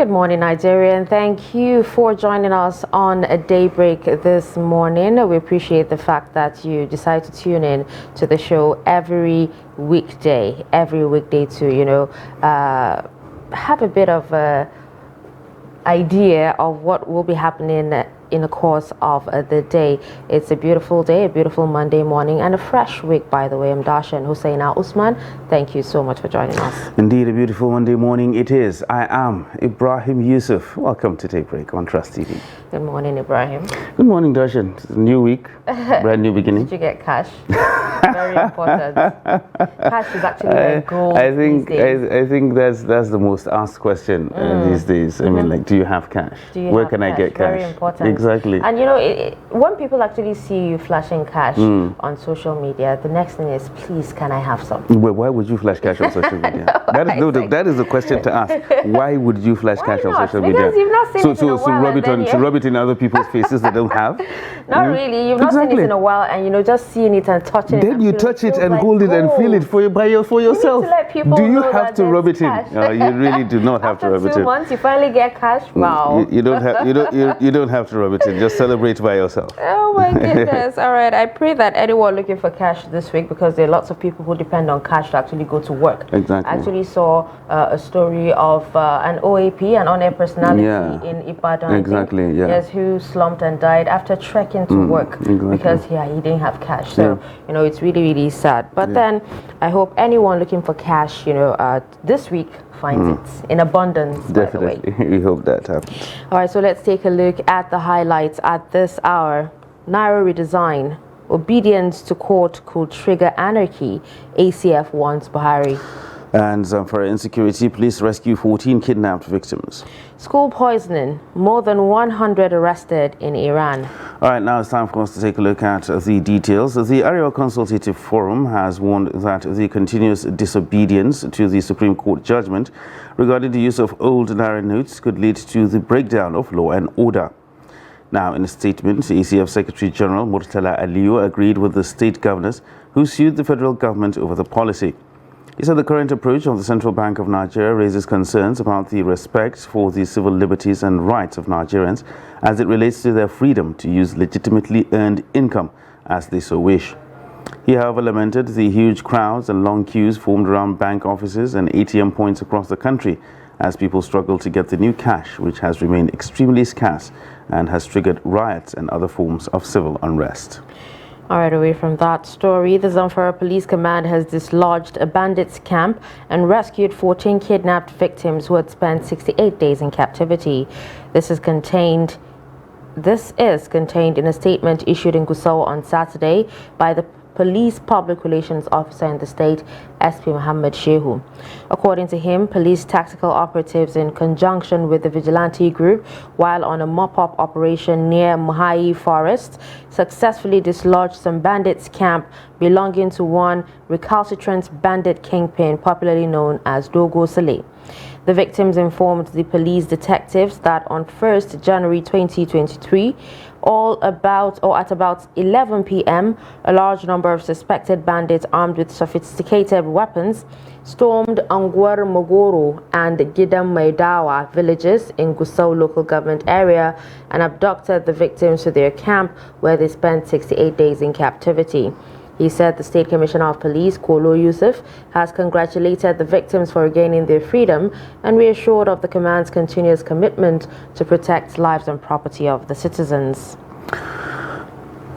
Good morning, Nigeria, and thank you for joining us on a Daybreak this morning. We appreciate the fact that you decide to tune in to the show every weekday to, have a bit of a idea of what will be happening in the course of the day. It's a beautiful day, a beautiful Monday morning, and a fresh week, by the way. I'm Dasha and Husseina Usman. Thank you so much for joining us. Indeed, a beautiful Monday morning it is. I am Ibrahim Yusuf. Welcome to Daybreak on Trust TV. Good morning, Ibrahim. Good morning, Dasha. It's a new week, brand new beginning. Did you get cash? Very important. Cash is actually like gold these days. I think that's the most asked question these days. I mean, like, do you have cash? Where can I get cash? Very important. Exactly. And when people actually see you flashing cash on social media, the next thing is, please, can I have some? Well, why would you flash cash on social media? That is the question to ask. Why would you flash cash on social media? Because you've not seen it in a while. So rub it in other people's faces that don't have? Not really. You've not seen it in a while, and just seeing it and touching it. Then you touch it and hold it and feel it for yourself. You need to let people do you know have to rub it in? No, you really do not have to rub it in. After 2 months, you finally get cash. Wow. You don't have to rub it in. Just celebrate by yourself. Oh my goodness. All right. I pray that anyone looking for cash this week, because there are lots of people who depend on cash to actually go to work. Exactly. I actually saw a story of an OAP, an on-air personality in Ibadan. Exactly. Yes, who slumped and died after trekking to work because he didn't have cash. So it's really, really sad. But then I hope anyone looking for cash, this week finds it in abundance. Definitely. By the way. We hope that happens. All right, so let's take a look at the highlights at this hour. Naira redesign. Obedience to court could trigger anarchy. ACF warns Buhari. And for insecurity, police rescue 14 kidnapped victims. School poisoning. More than 100 arrested in Iran. All right, now it's time for us to take a look at the details. The Area Consultative Forum has warned that the continuous disobedience to the Supreme Court judgment regarding the use of old Naira notes could lead to the breakdown of law and order. Now, in a statement, ACF Secretary General Murtala Aliyu agreed with the state governors who sued the federal government over the policy. He said the current approach of the Central Bank of Nigeria raises concerns about the respect for the civil liberties and rights of Nigerians as it relates to their freedom to use legitimately earned income as they so wish. He, however, lamented the huge crowds and long queues formed around bank offices and ATM points across the country as people struggle to get the new cash, which has remained extremely scarce and has triggered riots and other forms of civil unrest. All right, away from that story, the Zamfara Police Command has dislodged a bandits camp and rescued 14 kidnapped victims who had spent 68 days in captivity. This is contained in a statement issued in Gusau on Saturday by the Police Public Relations Officer in the state, SP Muhammad Shehu. According to him, police tactical operatives in conjunction with the vigilante group, while on a mop-up operation near Muhai Forest, successfully dislodged some bandits camp belonging to one recalcitrant bandit kingpin popularly known as Dogo Saleh. The victims informed the police detectives that on 1st January 2023, at about 11 p.m., a large number of suspected bandits armed with sophisticated weapons stormed Angwar Mogoro and Gidam Maidawa villages in Gusau local government area and abducted the victims to their camp, where they spent 68 days in captivity. He said the State Commissioner of Police, Kolo Yusuf, has congratulated the victims for regaining their freedom and reassured of the command's continuous commitment to protect lives and property of the citizens.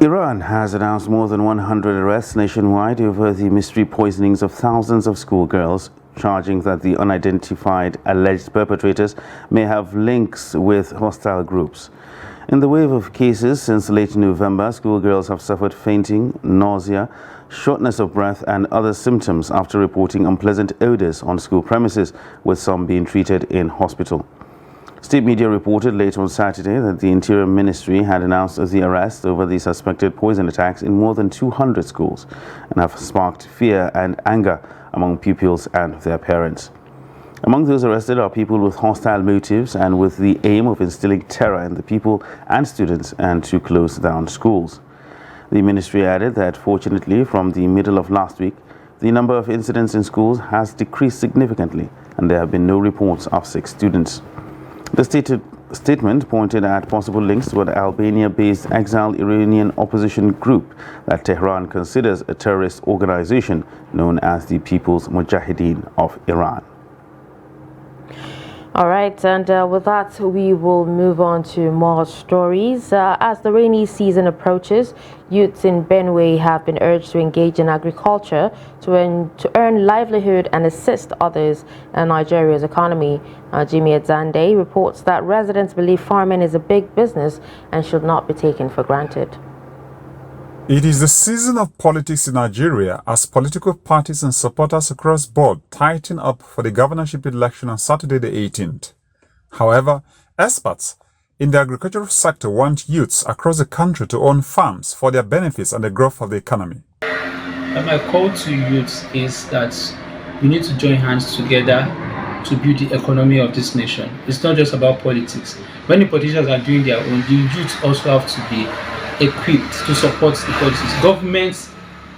Iran has announced more than 100 arrests nationwide over the mystery poisonings of thousands of schoolgirls, charging that the unidentified alleged perpetrators may have links with hostile groups. In the wave of cases since late November, schoolgirls have suffered fainting, nausea, shortness of breath and other symptoms after reporting unpleasant odors on school premises, with some being treated in hospital. State media reported late on Saturday that the Interior Ministry had announced the arrest over the suspected poison attacks in more than 200 schools and have sparked fear and anger among pupils and their parents. Among those arrested are people with hostile motives and with the aim of instilling terror in the people and students and to close down schools. The ministry added that fortunately from the middle of last week, the number of incidents in schools has decreased significantly and there have been no reports of sick students. The statement pointed at possible links to an Albania-based exiled Iranian opposition group that Tehran considers a terrorist organization known as the People's Mujahideen of Iran. All right, and with that, we will move on to more stories. As the rainy season approaches, youths in Benue have been urged to engage in agriculture to earn livelihood and assist others in Nigeria's economy. Jimmy Adzande reports that residents believe farming is a big business and should not be taken for granted. It is the season of politics in Nigeria as political parties and supporters across board tighten up for the governorship election on Saturday the 18th. However, experts in the agricultural sector want youths across the country to own farms for their benefits and the growth of the economy. My call to youths is that we need to join hands together to build the economy of this nation. It's not just about politics. When the politicians are doing their own, the youths also have to be equipped to support the policies. Governments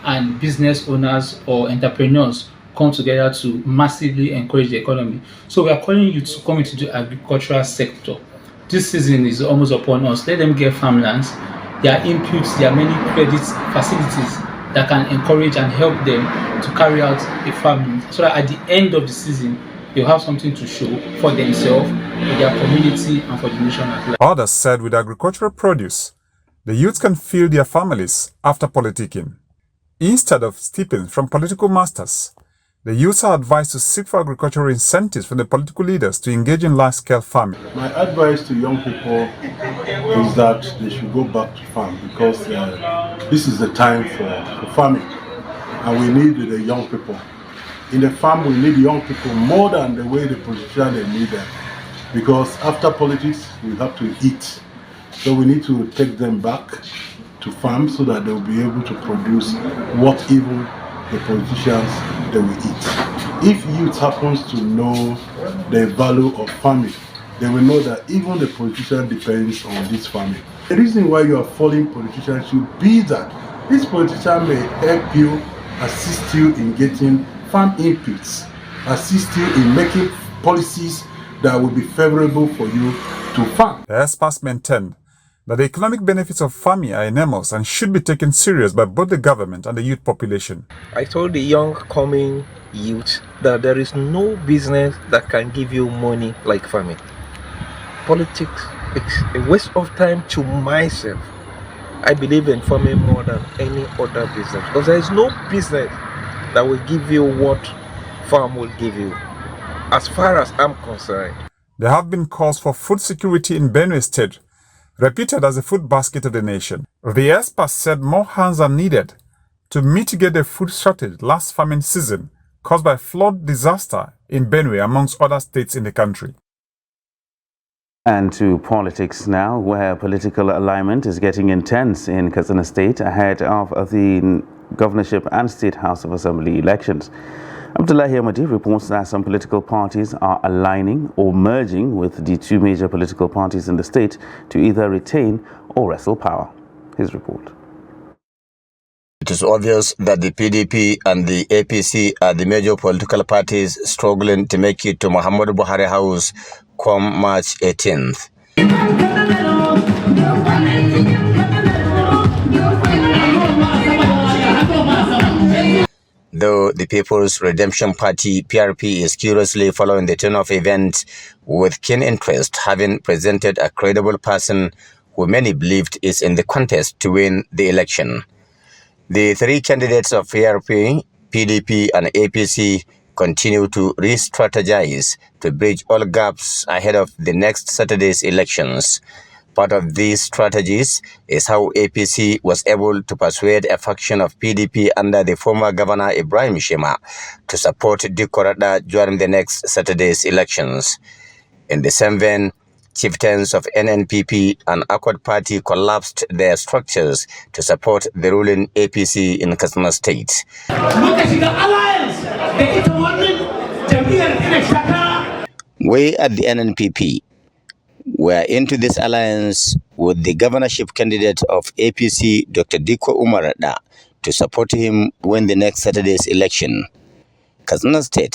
and business owners or entrepreneurs come together to massively encourage the economy. So we are calling you to come into the agricultural sector. This season is almost upon us. Let them get farmlands. There are inputs, there are many credit facilities that can encourage and help them to carry out a farming, so that at the end of the season, they'll have something to show for themselves, for their community, and for the nation at large. Others said with agricultural produce, the youths can feed their families after politicking. Instead of stipends from political masters, the youths are advised to seek for agricultural incentives from the political leaders to engage in large-scale farming. My advice to young people is that they should go back to farm because this is the time for farming, and we need the young people. In the farm, we need young people more than the way the politicians they need them, because after politics, we have to eat. So we need to take them back to farm so that they'll be able to produce what even the politicians they will eat. If youth happens to know the value of farming, they will know that even the politician depends on this farming. The reason why you are following politicians should be that this politician may help you, assist you in getting farm inputs, assist you in making policies that will be favorable for you to farm. The experts maintained that the economic benefits of farming are enormous and should be taken serious by both the government and the youth population. I told the young coming youth that there is no business that can give you money like farming. Politics is a waste of time to myself. I believe in farming more than any other business because there is no business that will give you what farm will give you, as far as I'm concerned. There have been calls for food security in Benue State, reputed as the food basket of the nation. The experts said more hands are needed to mitigate the food shortage last famine season caused by flood disaster in Benue, amongst other states in the country. And to politics now, where political alignment is getting intense in Katsina State ahead of the governorship and State House of Assembly elections. Abdullahi Ahmadi reports that some political parties are aligning or merging with the two major political parties in the state to either retain or wrestle power. His report. It is obvious that the PDP and the APC are the major political parties struggling to make it to Muhammadu Buhari House come March 18th. Though the People's Redemption Party, PRP, is curiously following the turn of events with keen interest, having presented a credible person who many believed is in the contest to win the election. The three candidates of PRP, PDP, and APC continue to re-strategize to bridge all gaps ahead of the next Saturday's elections. Part of these strategies is how APC was able to persuade a faction of PDP under the former governor Ibrahim Shema to support Dikko Radda during the next Saturday's elections. In the same vein, chieftains of NNPP and Accord Party collapsed their structures to support the ruling APC in Katsina State. We at the NNPP were into this alliance with the governorship candidate of APC, Dr. Dikko Radda, to support him win the next Saturday's election. Katsina State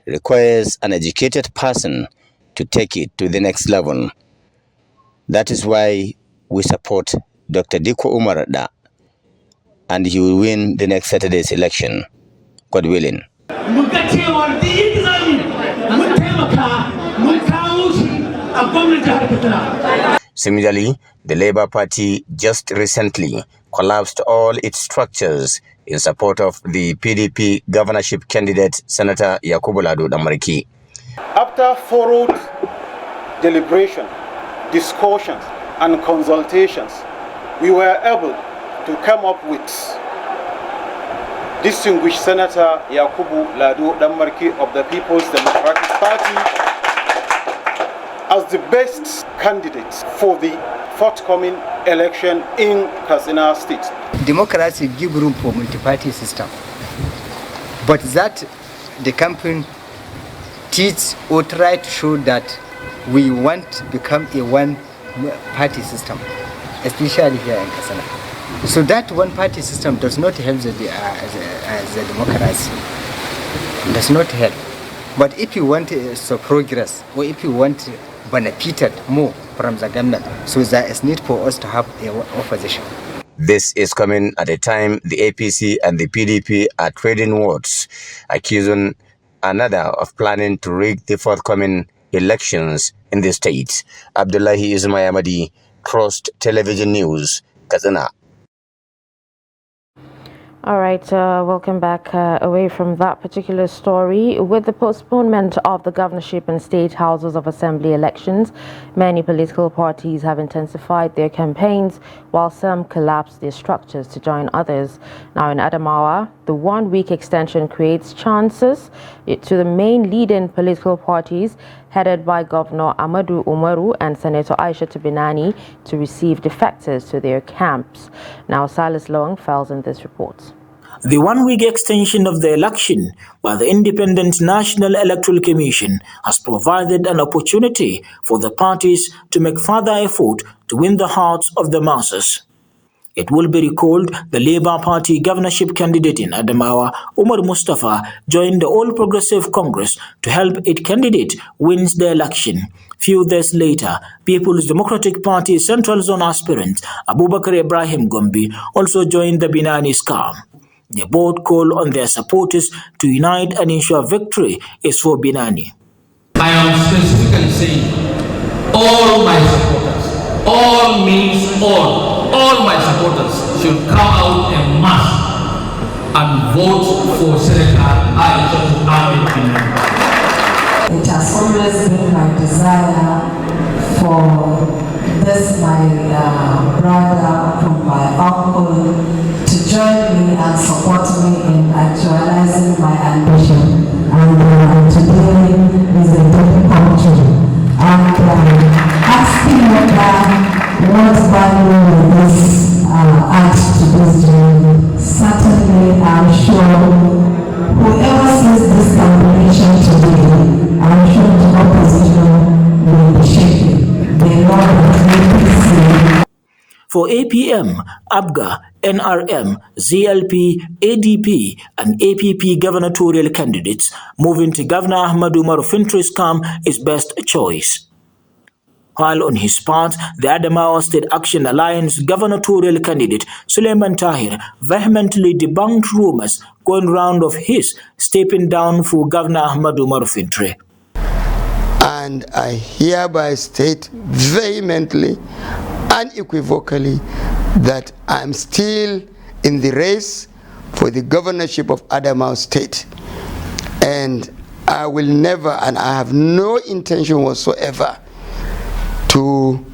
requires an educated person to take it to the next level. That is why we support Dr. Diko Umar Da, and he will win the next Saturday's election, God willing. Similarly, the Labour Party just recently collapsed all its structures in support of the PDP governorship candidate, Senator Yakubu Lado Damariki. After thorough deliberation, discussions, and consultations, we were able to come up with distinguished Senator Yakubu Lado Damariki of the People's Democratic Party as the best candidate for the forthcoming election in Katsina State. Democracy gives room for multi-party system, but that the campaign teach or try to show that we want to become a one-party system, especially here in Katsina. So that one-party system does not help the democracy. Does not help. But if you want progress, or if you want benefited more from the government, so there is need for us to have a opposition. This is coming at a time the APC and the PDP are trading words, accusing another of planning to rig the forthcoming elections in the state. Abdullahi Ismail, Trust Television News, Katsina. All right, welcome back. Away from that particular story, with the postponement of the governorship and state houses of assembly elections, many political parties have intensified their campaigns, while some collapsed their structures to join others. Now in Adamawa, the one-week extension creates chances to the main leading political parties, headed by Governor Amadou Umaru and Senator Aisha Binani, to receive defectors to their camps. Now Silas Long files in this report. The one-week extension of the election by the Independent National Electoral Commission has provided an opportunity for the parties to make further effort to win the hearts of the masses. It will be recalled the Labour Party governorship candidate in Adamawa, Umar Mustafa, joined the All Progressive Congress to help its candidate win the election. Few days later, People's Democratic Party Central Zone aspirant Abubakar Ibrahim Gombe also joined the Binani scam. They both call on their supporters to unite and ensure victory is for Binani. I am specifically saying all my supporters, all means all my supporters should come out en masse and vote for Senator Aisha Binani. It has always been my desire for this, my brother from my uncle, to join me and support me in actualizing my ambition. And today is a day country. And asking what value will this add to this journey? Certainly, I'm sure whoever sees this combination today, I'm sure the opposition will be shaken. They know that APC. For APM, ABGA, NRM, ZLP, ADP, and APP gubernatorial candidates, moving to Governor Ahmad Umar Fintri's camp is best choice. While on his part, the Adamawa State Action Alliance gubernatorial candidate Suleiman Tahir vehemently debunked rumors going round of his stepping down for Governor Ahmad Umar Fintri. And I hereby state vehemently, unequivocally, that I'm still in the race for the governorship of Adamawa State. And I will never, and I have no intention whatsoever to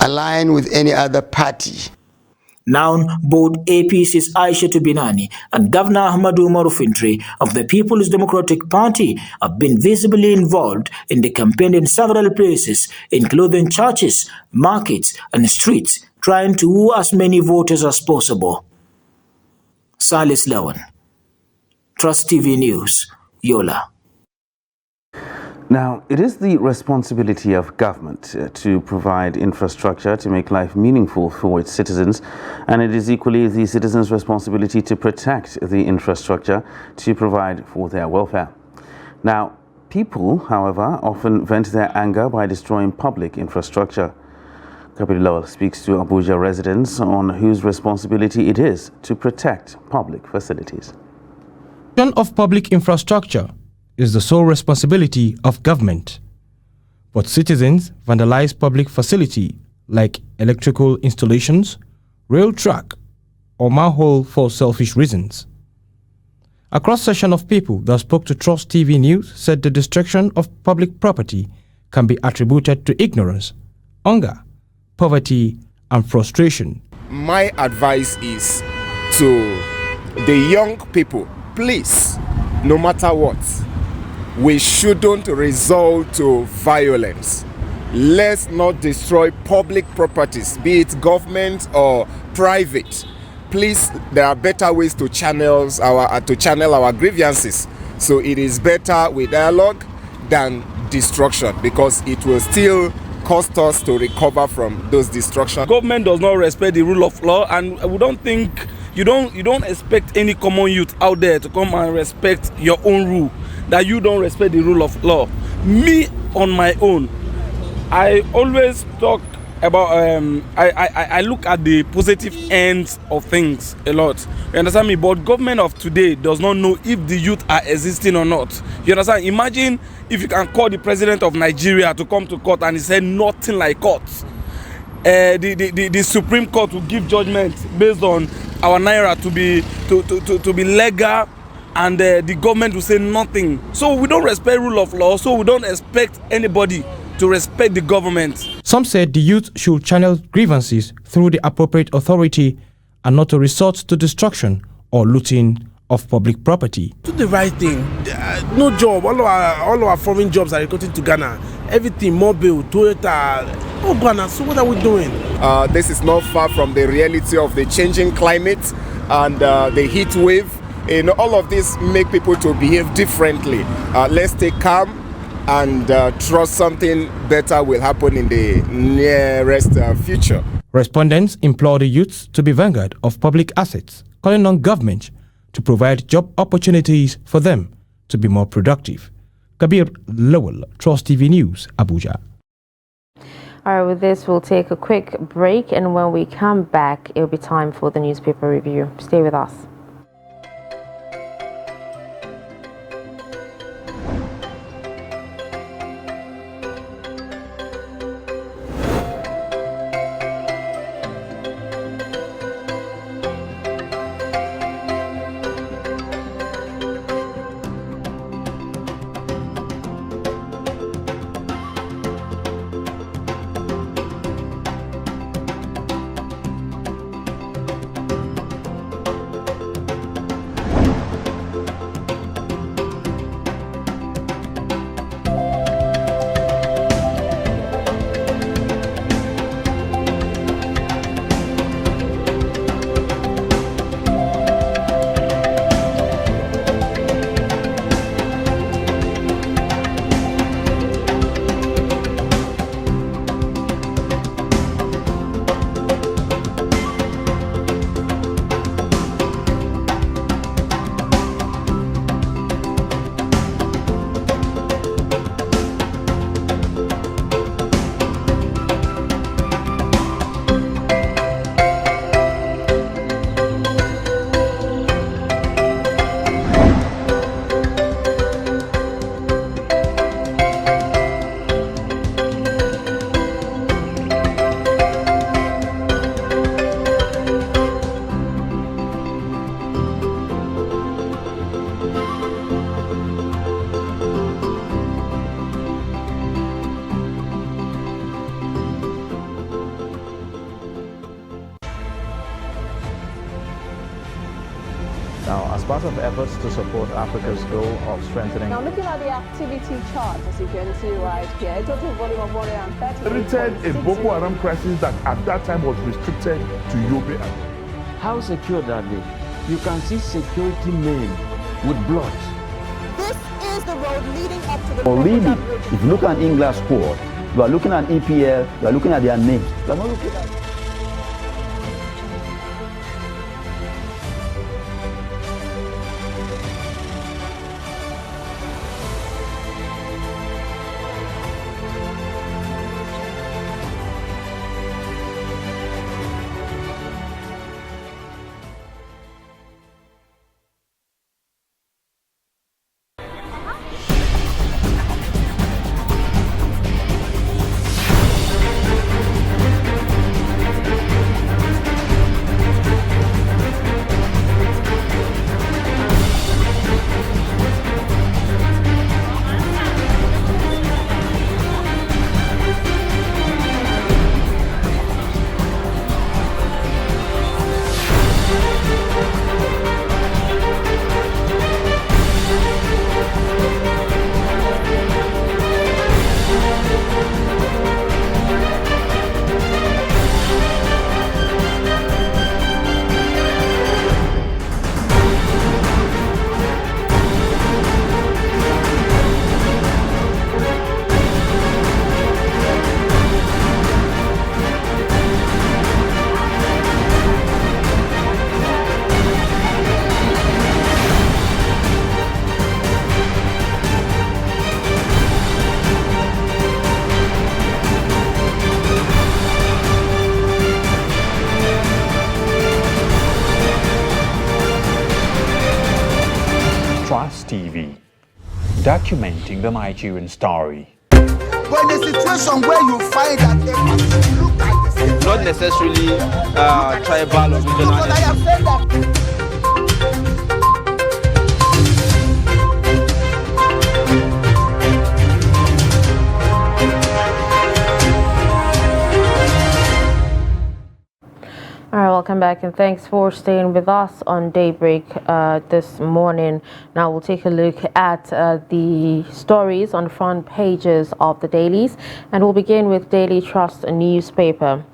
align with any other party. Now, both APC's Aisha Binani and Governor Ahmadu Umar Fintri of the People's Democratic Party have been visibly involved in the campaign in several places, including churches, markets, and streets, trying to woo as many voters as possible. Silas Lawan, Trust TV News, Yola. Now, it is the responsibility of government to provide infrastructure to make life meaningful for its citizens, and it is equally the citizens' responsibility to protect the infrastructure to provide for their welfare. Now, People, however, often vent their anger by destroying public infrastructure. Kabir Lawal speaks to Abuja residents on whose responsibility it is to protect public facilities. Of public infrastructure is the sole responsibility of government. But citizens vandalize public facility like electrical installations, rail track, or manhole for selfish reasons. A cross-section of people that spoke to Trust TV News said the destruction of public property can be attributed to ignorance, hunger, poverty, and frustration. My advice is to the young people, please, no matter what, we shouldn't resort to violence. Let's not destroy public properties, be it government or private. Please, there are better ways to channel our grievances. So it is better with dialogue than destruction, because it will still cost us to recover from those destructions. Government does not respect the rule of law, and we don't think you don't expect any common youth out there to come and respect your own rule, that you don't respect the rule of law. Me, on my own, I always talk about I look at the positive ends of things a lot. You understand me? But government of today does not know if the youth are existing or not. You understand? Imagine if you can call the president of Nigeria to come to court and he said nothing like court. The Supreme Court will give judgment based on our naira to be legal, and the government will say nothing. So we don't respect rule of law, so we don't expect anybody to respect the government. Some said the youth should channel grievances through the appropriate authority and not to resort to destruction or looting of public property. Do the right thing. No job. All our foreign jobs are recruiting to Ghana. Everything, mobile, Toyota. Oh, Ghana. So what are we doing? This is not far from the reality of the changing climate and the heat wave. All of this make people to behave differently. Let's stay calm and trust something better will happen in the nearest future. Respondents implore the youths to be vanguard of public assets, calling on government to provide job opportunities for them to be more productive. Kabir Lawal, Trust TV News, Abuja. All right, with this, we'll take a quick break, and when we come back, it'll be time for the newspaper review. Stay with us. Now, as part of efforts to support Africa's goal of strengthening... Now, looking at the activity chart, as you can see right here, a total volume of 130... Created a Boko Haram crisis that at that time was restricted to Yobe. How secure are they? You can see security men with blood. This is the road leading up to the... Or really, if you look at England squad, you are looking at EPL, you are looking at their names. You are not looking at... TV, documenting the Nigerian story. But in a situation where you find that look at the same, not necessarily tribal or regional. But I have said that. All right, welcome back and thanks for staying with us on Daybreak this morning. Now we'll take a look at the stories on the front pages of the dailies, and we'll begin with Daily Trust newspaper.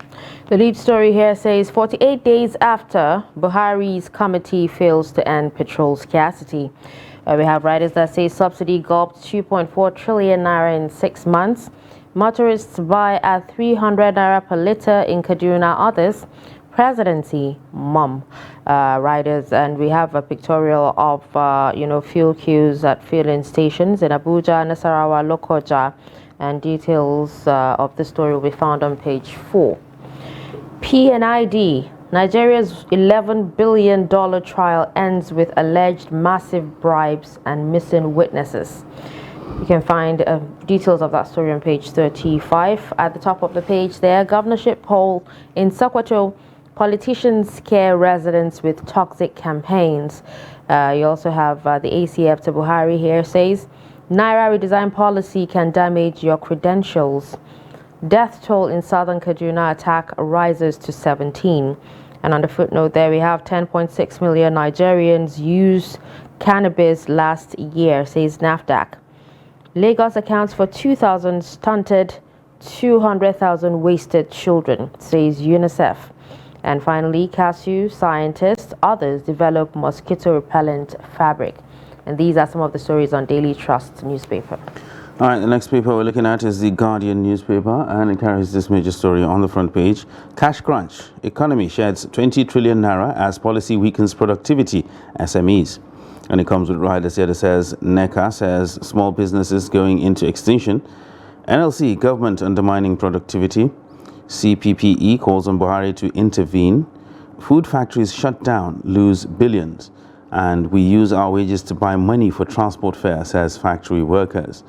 The lead story here says 48 days after Buhari's committee fails to end petrol scarcity. We have writers that say subsidy gulped 2.4 trillion naira in 6 months. Motorists buy at 300 naira per litre in Kaduna. Others presidency mum riders, and we have a pictorial of fuel queues at filling stations in Abuja, Nasarawa, Lokoja, and details of the story will be found on page 4. PNID, Nigeria's $11 billion trial ends with alleged massive bribes and missing witnesses. You can find details of that story on page 35. At the top of the page there, governorship poll in Sokoto. Politicians scare residents with toxic campaigns. You also have the ACF to Buhari here says, Naira redesign policy can damage your credentials. Death toll in southern Kaduna attack rises to 17. And on the footnote there, we have 10.6 million Nigerians used cannabis last year, says NAFDAC. Lagos accounts for 2,000 stunted, 200,000 wasted children, says UNICEF. And finally, Cashew scientists, others develop mosquito repellent fabric. And these are some of the stories on Daily Trust newspaper. All right, the next paper we're looking at is the Guardian newspaper, and it carries this major story on the front page. Cash crunch. Economy sheds 20 trillion naira as policy weakens productivity, SMEs. And it comes with riders here that says, NECA says small businesses going into extinction. NLC, government undermining productivity. CPPE calls on Buhari to intervene. Food factories shut down, lose billions. And we use our wages to buy money for transport fare, says factory workers.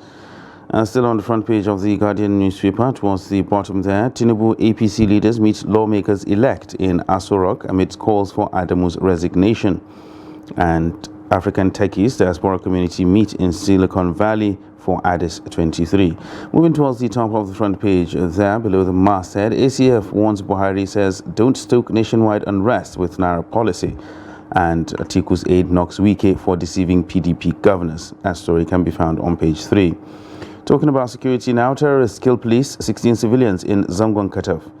Still on the front page of the Guardian newspaper, towards the bottom there, Tinubu APC leaders meet lawmakers-elect in Aso Rock amidst calls for Adamu's resignation. And African techies, diaspora community meet in Silicon Valley for Addis 23. Moving towards the top of the front page there, below the masthead, ACF warns Buhari, says, don't stoke nationwide unrest with Naira policy. And Atiku's aide knocks Wike for deceiving PDP governors. That story can be found on page 3. Talking about security now, terrorists kill police, 16 civilians in Zamguan Kataf.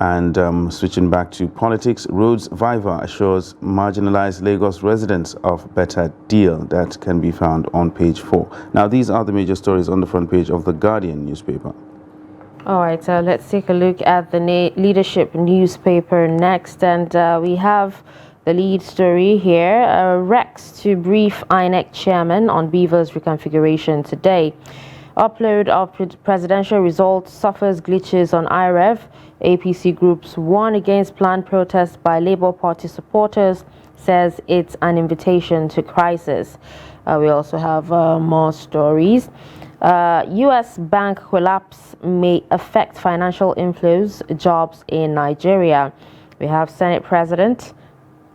And switching back to politics, Rhodes Viva assures marginalized Lagos residents of better deal. That can be found on page 4. Now, these are the major stories on the front page of the Guardian newspaper. All right, let's take a look at the leadership newspaper next. And we have the lead story here. Rex to brief INEC chairman on Beaver's reconfiguration today. Upload of presidential results suffers glitches on IREV. APC groups warn against planned protests by Labour Party supporters, says it's an invitation to crisis. We also have more stories. U.S. bank collapse may affect financial inflows, jobs in Nigeria. We have Senate President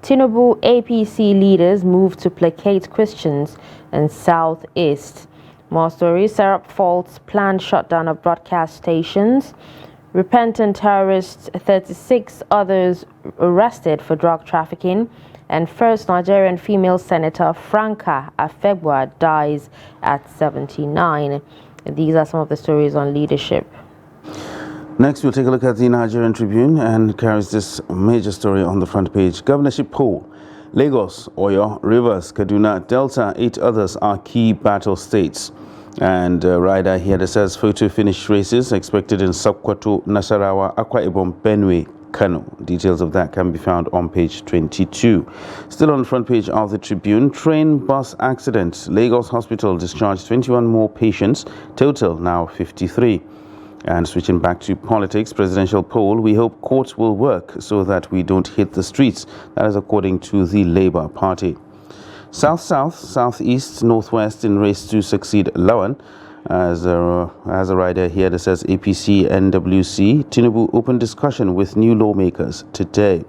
Tinubu APC leaders move to placate Christians in Southeast. More stories. Syrup faults planned shutdown of broadcast stations. Repentant terrorists, 36 others arrested for drug trafficking. And first Nigerian female senator Franca Afegwa dies at 79. These are some of the stories on leadership. Next, we'll take a look at the Nigerian Tribune, and it carries this major story on the front page. Governorship poll. Lagos, Oyo, Rivers, Kaduna, Delta, 8 others are key battle states. And rider here that says photo finish races expected in Sokoto, Nasarawa, Akwa Ibom, Benue, Kano. Details of that can be found on page 22. Still on the front page of the Tribune, train bus accident. Lagos Hospital discharged 21 more patients, total now 53. And switching back to politics, presidential poll, we hope courts will work so that we don't hit the streets. That is according to the Labour Party. South-south, southeast, northwest in race to succeed Lawan. As a rider here that says APC, NWC, Tinubu open discussion with new lawmakers today.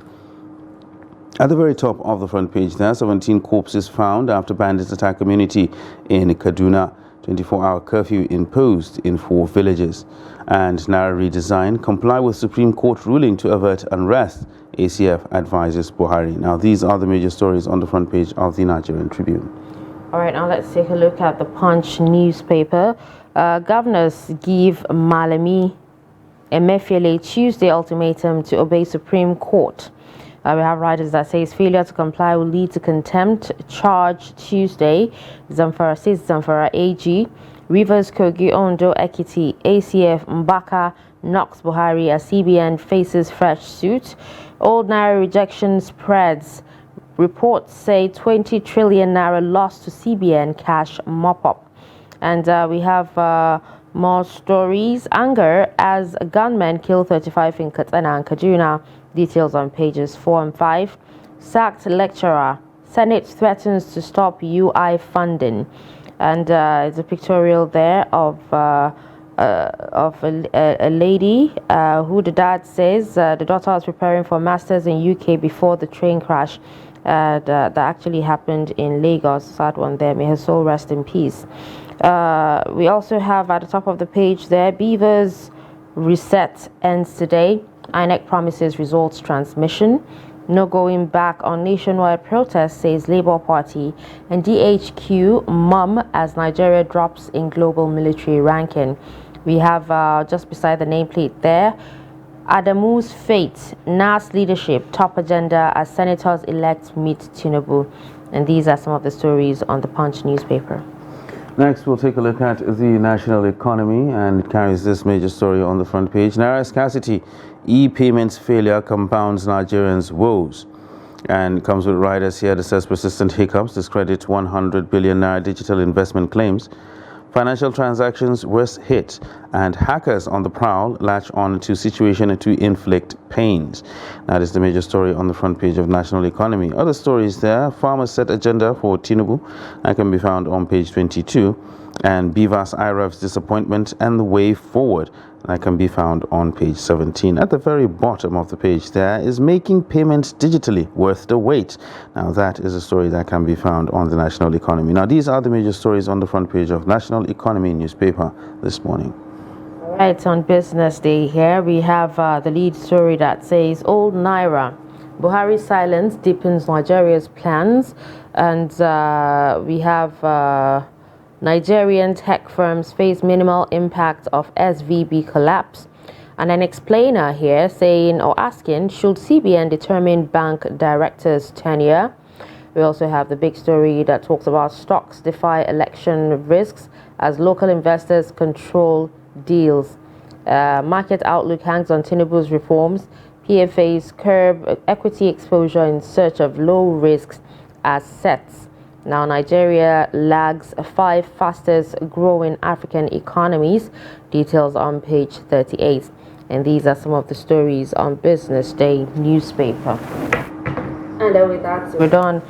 At the very top of the front page there, 17 corpses found after bandits attack community in Kaduna. 24-hour curfew imposed in 4 villages. And Naira redesign, comply with Supreme Court ruling to avert unrest, ACF advises Buhari. Now, these are the major stories on the front page of the Nigerian Tribune. All right, now let's take a look at the Punch newspaper. Governors give Malami Emefiele Tuesday ultimatum to obey Supreme Court. We have writers that says failure to comply will lead to contempt charge Tuesday. Zamfara says Zamfara AG. Rivers, Kogi, Ondo, Ekiti, ACF, Mbaka knocks Buhari as CBN faces fresh suit. Old Naira rejection spreads. Reports say 20 trillion Naira lost to CBN cash mop-up. And we have more stories. Anger as gunmen kill 35 in Katsina and Kaduna. Details on pages 4 and 5. Sacked lecturer. Senate threatens to stop UI funding. And it's a pictorial there of a lady who the dad says the daughter was preparing for masters in UK before the train crash that actually happened in Lagos. Sad one there. May her soul rest in peace. We also have at the top of the page there, Beavers reset ends today. INEC promises results transmission. No going back on nationwide protest, says Labour Party. And DHQ mum as Nigeria drops in global military ranking. We have just beside the nameplate there, Adamu's fate, NAS leadership, top agenda as senators elect meet Tinubu. And these are some of the stories on the Punch newspaper. Next, we'll take a look at the national economy, and it carries this major story on the front page. Naira scarcity, e-payments failure compounds Nigerians' woes. And comes with riders here that says persistent hiccups discredit 100 billion Naira digital investment claims. Financial transactions worst hit, and hackers on the prowl latch on to situation to inflict pains. That is the major story on the front page of National Economy. Other stories there, farmers set agenda for Tinubu, that can be found on page 22. And Bivas IRF's disappointment and the way forward, that can be found on page 17. At the very bottom of the page there is making payments digitally worth the wait. Now that is a story that can be found on the National Economy. Now these are the major stories on the front page of National Economy newspaper this morning. All right, on Business Day here we have the lead story that says Old Naira, Buhari's silence deepens Nigeria's plans. And we have Nigerian tech firms face minimal impact of SVB collapse. And an explainer here saying or asking, should CBN determine bank directors' tenure? We also have the big story that talks about stocks defy election risks as local investors control deals. Market outlook hangs on Tinubu's reforms. PFAs curb equity exposure in search of low risks assets. Now, Nigeria lags 5 fastest growing African economies. Details on page 38. And these are some of the stories on Business Day newspaper. And then with that, we're done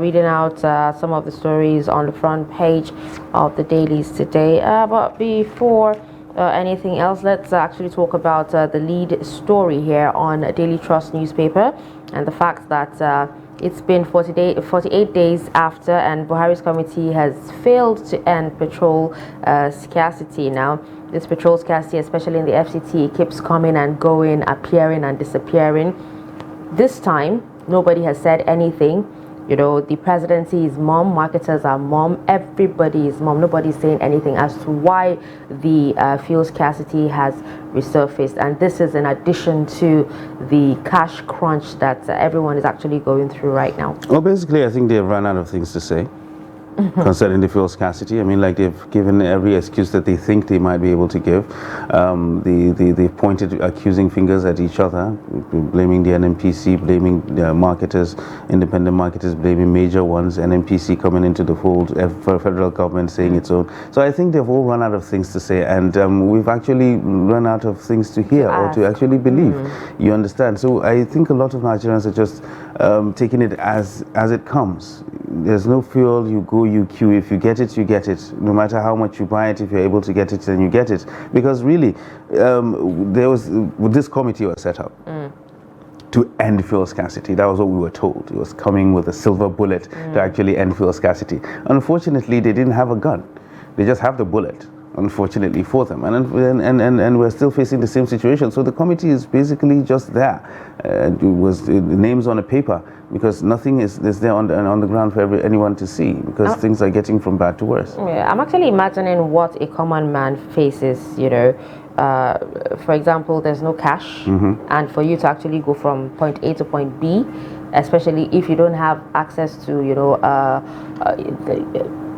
reading out some of the stories on the front page of the dailies today. But before anything else, let's actually talk about the lead story here on Daily Trust newspaper and the fact that it's been 48 days after, and Buhari's committee has failed to end petrol scarcity. Now, this petrol scarcity, especially in the FCT, keeps coming and going, appearing and disappearing. This time, nobody has said anything. You know, the presidency is mum, marketers are mum, everybody is mum. Nobody's saying anything as to why the fuel scarcity has resurfaced. And this is in addition to the cash crunch that everyone is actually going through right now. Well, basically, I think they've run out of things to say concerning the fuel scarcity. I mean, like, they've given every excuse that they think they might be able to give. They've pointed accusing fingers at each other, blaming the NNPC, blaming the marketers, independent marketers, blaming major ones, NNPC coming into the fold, federal government saying its own. So I think they've all run out of things to say, and we've actually run out of things to hear or to actually believe. You understand? So I think a lot of Nigerians are just taking it as it comes. There's no fuel, you go, you queue. If you get it, you get it. No matter how much you buy it, if you're able to get it, then you get it. Because really, this committee was set up to end fuel scarcity. That was what we were told. It was coming with a silver bullet to actually end fuel scarcity. Unfortunately, they didn't have a gun. They just have the bullet, unfortunately for them. And we're still facing the same situation. So the committee is basically just there. It was names on a paper, because nothing is there on the ground for anyone to see, because things are getting from bad to worse. Yeah, I'm actually imagining what a common man faces, you know. For example, there's no cash, and for you to actually go from point A to point B, especially if you don't have access to, you know,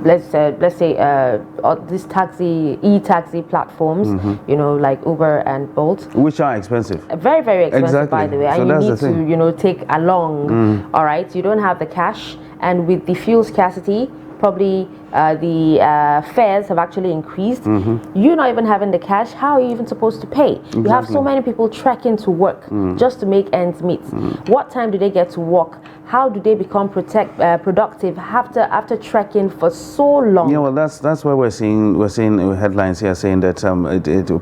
let's say these e-taxi platforms, you know, like Uber and Bolt, which are expensive, very, very expensive, by the way, and so you need to, you know, take along. All right, you don't have the cash, and with the fuel scarcity, probably the fares have actually increased. You're not even having the cash. How are you even supposed to pay? You have so many people trekking to work just to make ends meet. What time do they get to work? How do they become productive after trekking for so long? Yeah, well, that's why we're seeing headlines here saying that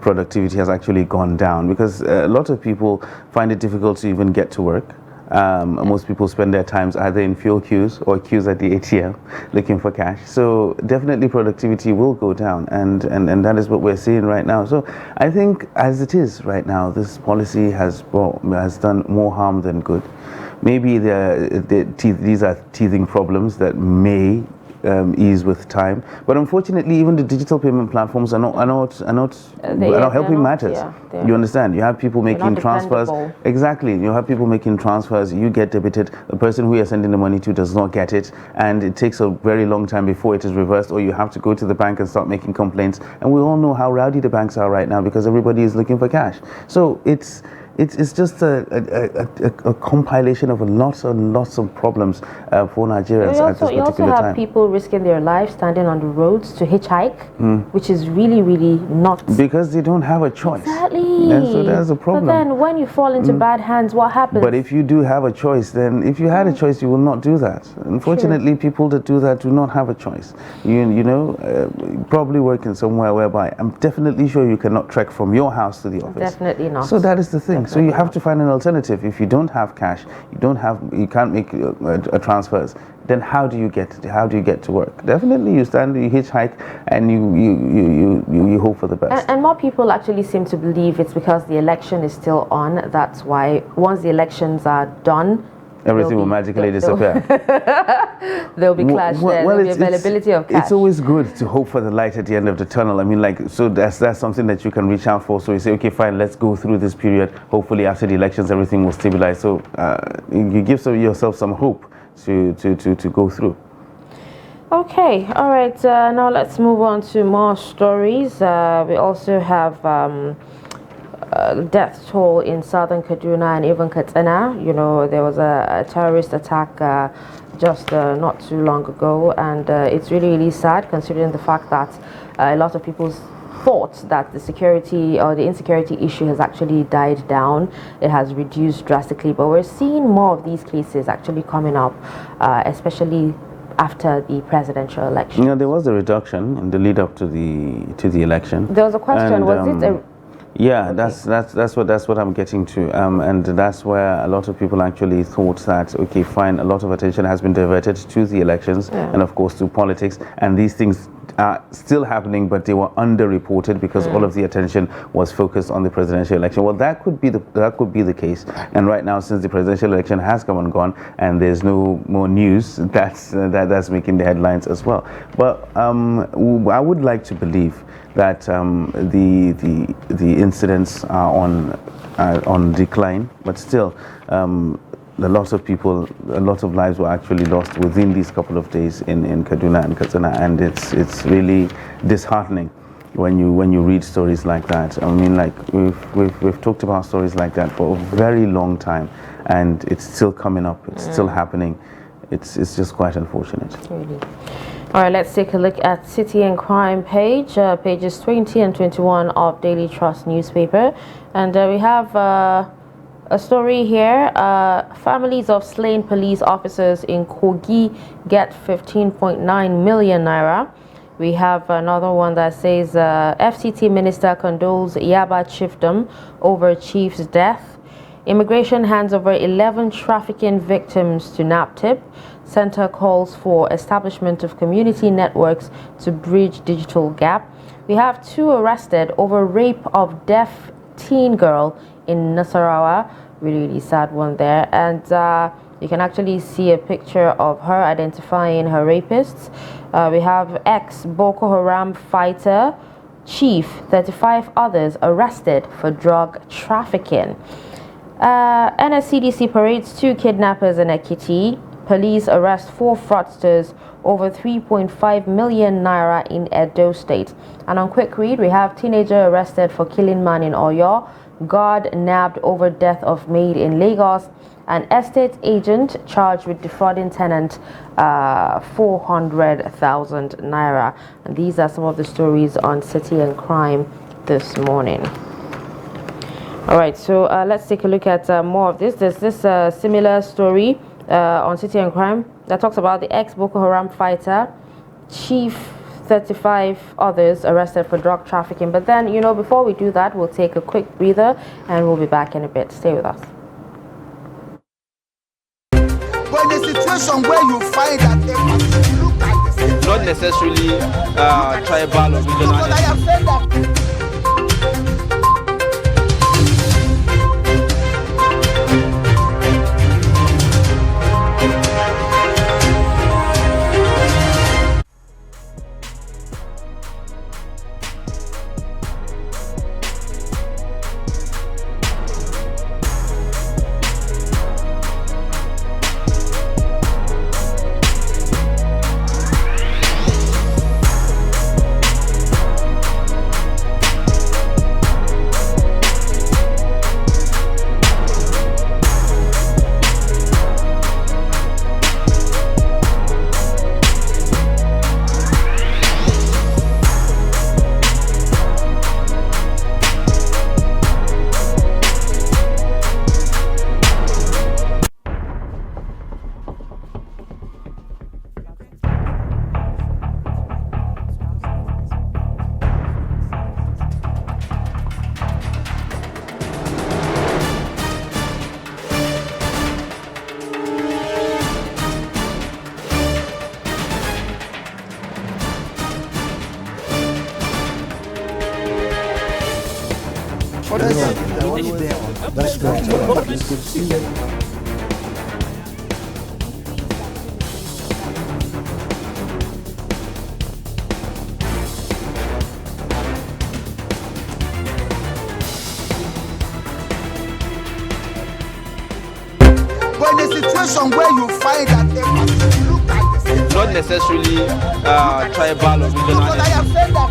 productivity has actually gone down, because a lot of people find it difficult to even get to work. Most people spend their times either in fuel queues or queues at the ATM looking for cash. So definitely productivity will go down, and that is what we're seeing right now. So I think as it is right now, this policy has done more harm than good. Maybe these are teething problems that may ease with time, but unfortunately, even the digital payment platforms are not helping matters. Yeah, you understand? You have people making transfers. Exactly. You have people making transfers. You get debited. The person who you're sending the money to does not get it, and it takes a very long time before it is reversed, or you have to go to the bank and start making complaints. And we all know how rowdy the banks are right now, because everybody is looking for cash. So it's just a compilation of lots and lots of problems for Nigerians at this particular time. You also have people risking their lives standing on the roads to hitchhike, which is really, really not... Because they don't have a choice. Exactly. So there's a problem. But then when you fall into bad hands, what happens? But if you do have a choice, then if you had a choice, you will not do that. Unfortunately, people that do that do not have a choice. You probably working somewhere whereby I'm definitely sure you cannot trek from your house to the office. Definitely not. So that is the thing. So you have to find an alternative. If you don't have cash, you can't make transfers, then how do you get to work? Definitely you hitchhike, and you hope for the best. And more people actually seem to believe it's because the election is still on. That's why once the elections are done, everything will magically disappear. There'll be clash. There'll be availability of cash. It's always good to hope for the light at the end of the tunnel. I mean, so that's something that you can reach out for. So you say, okay, fine, let's go through this period. Hopefully, after the elections, everything will stabilize. So you give yourself some hope to go through. Okay, all right. Now let's move on to more stories. We also have death toll in southern Kaduna and even Katsina. You know, there was a terrorist attack just not too long ago, and it's really, really sad, considering the fact that a lot of people thought that the security or the insecurity issue has actually died down. It has reduced drastically, but we're seeing more of these cases actually coming up, especially after the presidential election. You know, there was a reduction in the lead up to the election. There was a question, and, was it a... Yeah, okay. that's what I'm getting to, and that's where a lot of people actually thought that, okay, fine, a lot of attention has been diverted to the elections, and of course to politics, and these things are still happening, but they were underreported because all of the attention was focused on the presidential election. Well, that could be the case, and right now, since the presidential election has come and gone, and there's no more news, that's making the headlines as well. But I would like to believe that the incidents are on decline, but still a lot of people, a lot of lives were actually lost within these couple of days in Kaduna and Katsina, and it's really disheartening when you read stories like that. I mean, like we've talked about stories like that for a very long time, and it's still coming up, it's still happening. It's just quite unfortunate. Really. All right, let's take a look at City and Crime page, pages 20 and 21 of Daily Trust newspaper. And we have A story here, families of slain police officers in Kogi get 15.9 million naira. We have another one that says FCT minister condoles Yaba chiefdom over chief's death. Immigration hands over 11 trafficking victims to NAPTIP. Center calls for establishment of community networks to bridge digital gap. We have 2 arrested over rape of deaf teen girl in Nasarawa. Really sad one there. And you can actually see a picture of her identifying her rapists. We have ex-Boko Haram fighter, chief, 35 others arrested for drug trafficking. NSCDC parades 2 kidnappers in Ekiti. Police arrest 4 fraudsters over 3.5 million naira in Edo State. And on quick read, we have teenager arrested for killing man in Oyo. Guard nabbed over death of maid in Lagos. An estate agent charged with defrauding tenant 400,000 naira. And these are some of the stories on City and Crime this morning. All right, so let's take a look at more of this. There's this similar story on City and Crime that talks about the ex-Boko Haram fighter, chief, 35 others arrested for drug trafficking. But then, you know, before we do that, we'll take a quick breather and we'll be back in a bit. Stay with us. But in a situation where you find that look at the same, Not necessarily tribal or regional. because I have said that. That's correct. It's good to see you. But in a situation where you find that look at the same, Not necessarily tribal or regional. because I have said that.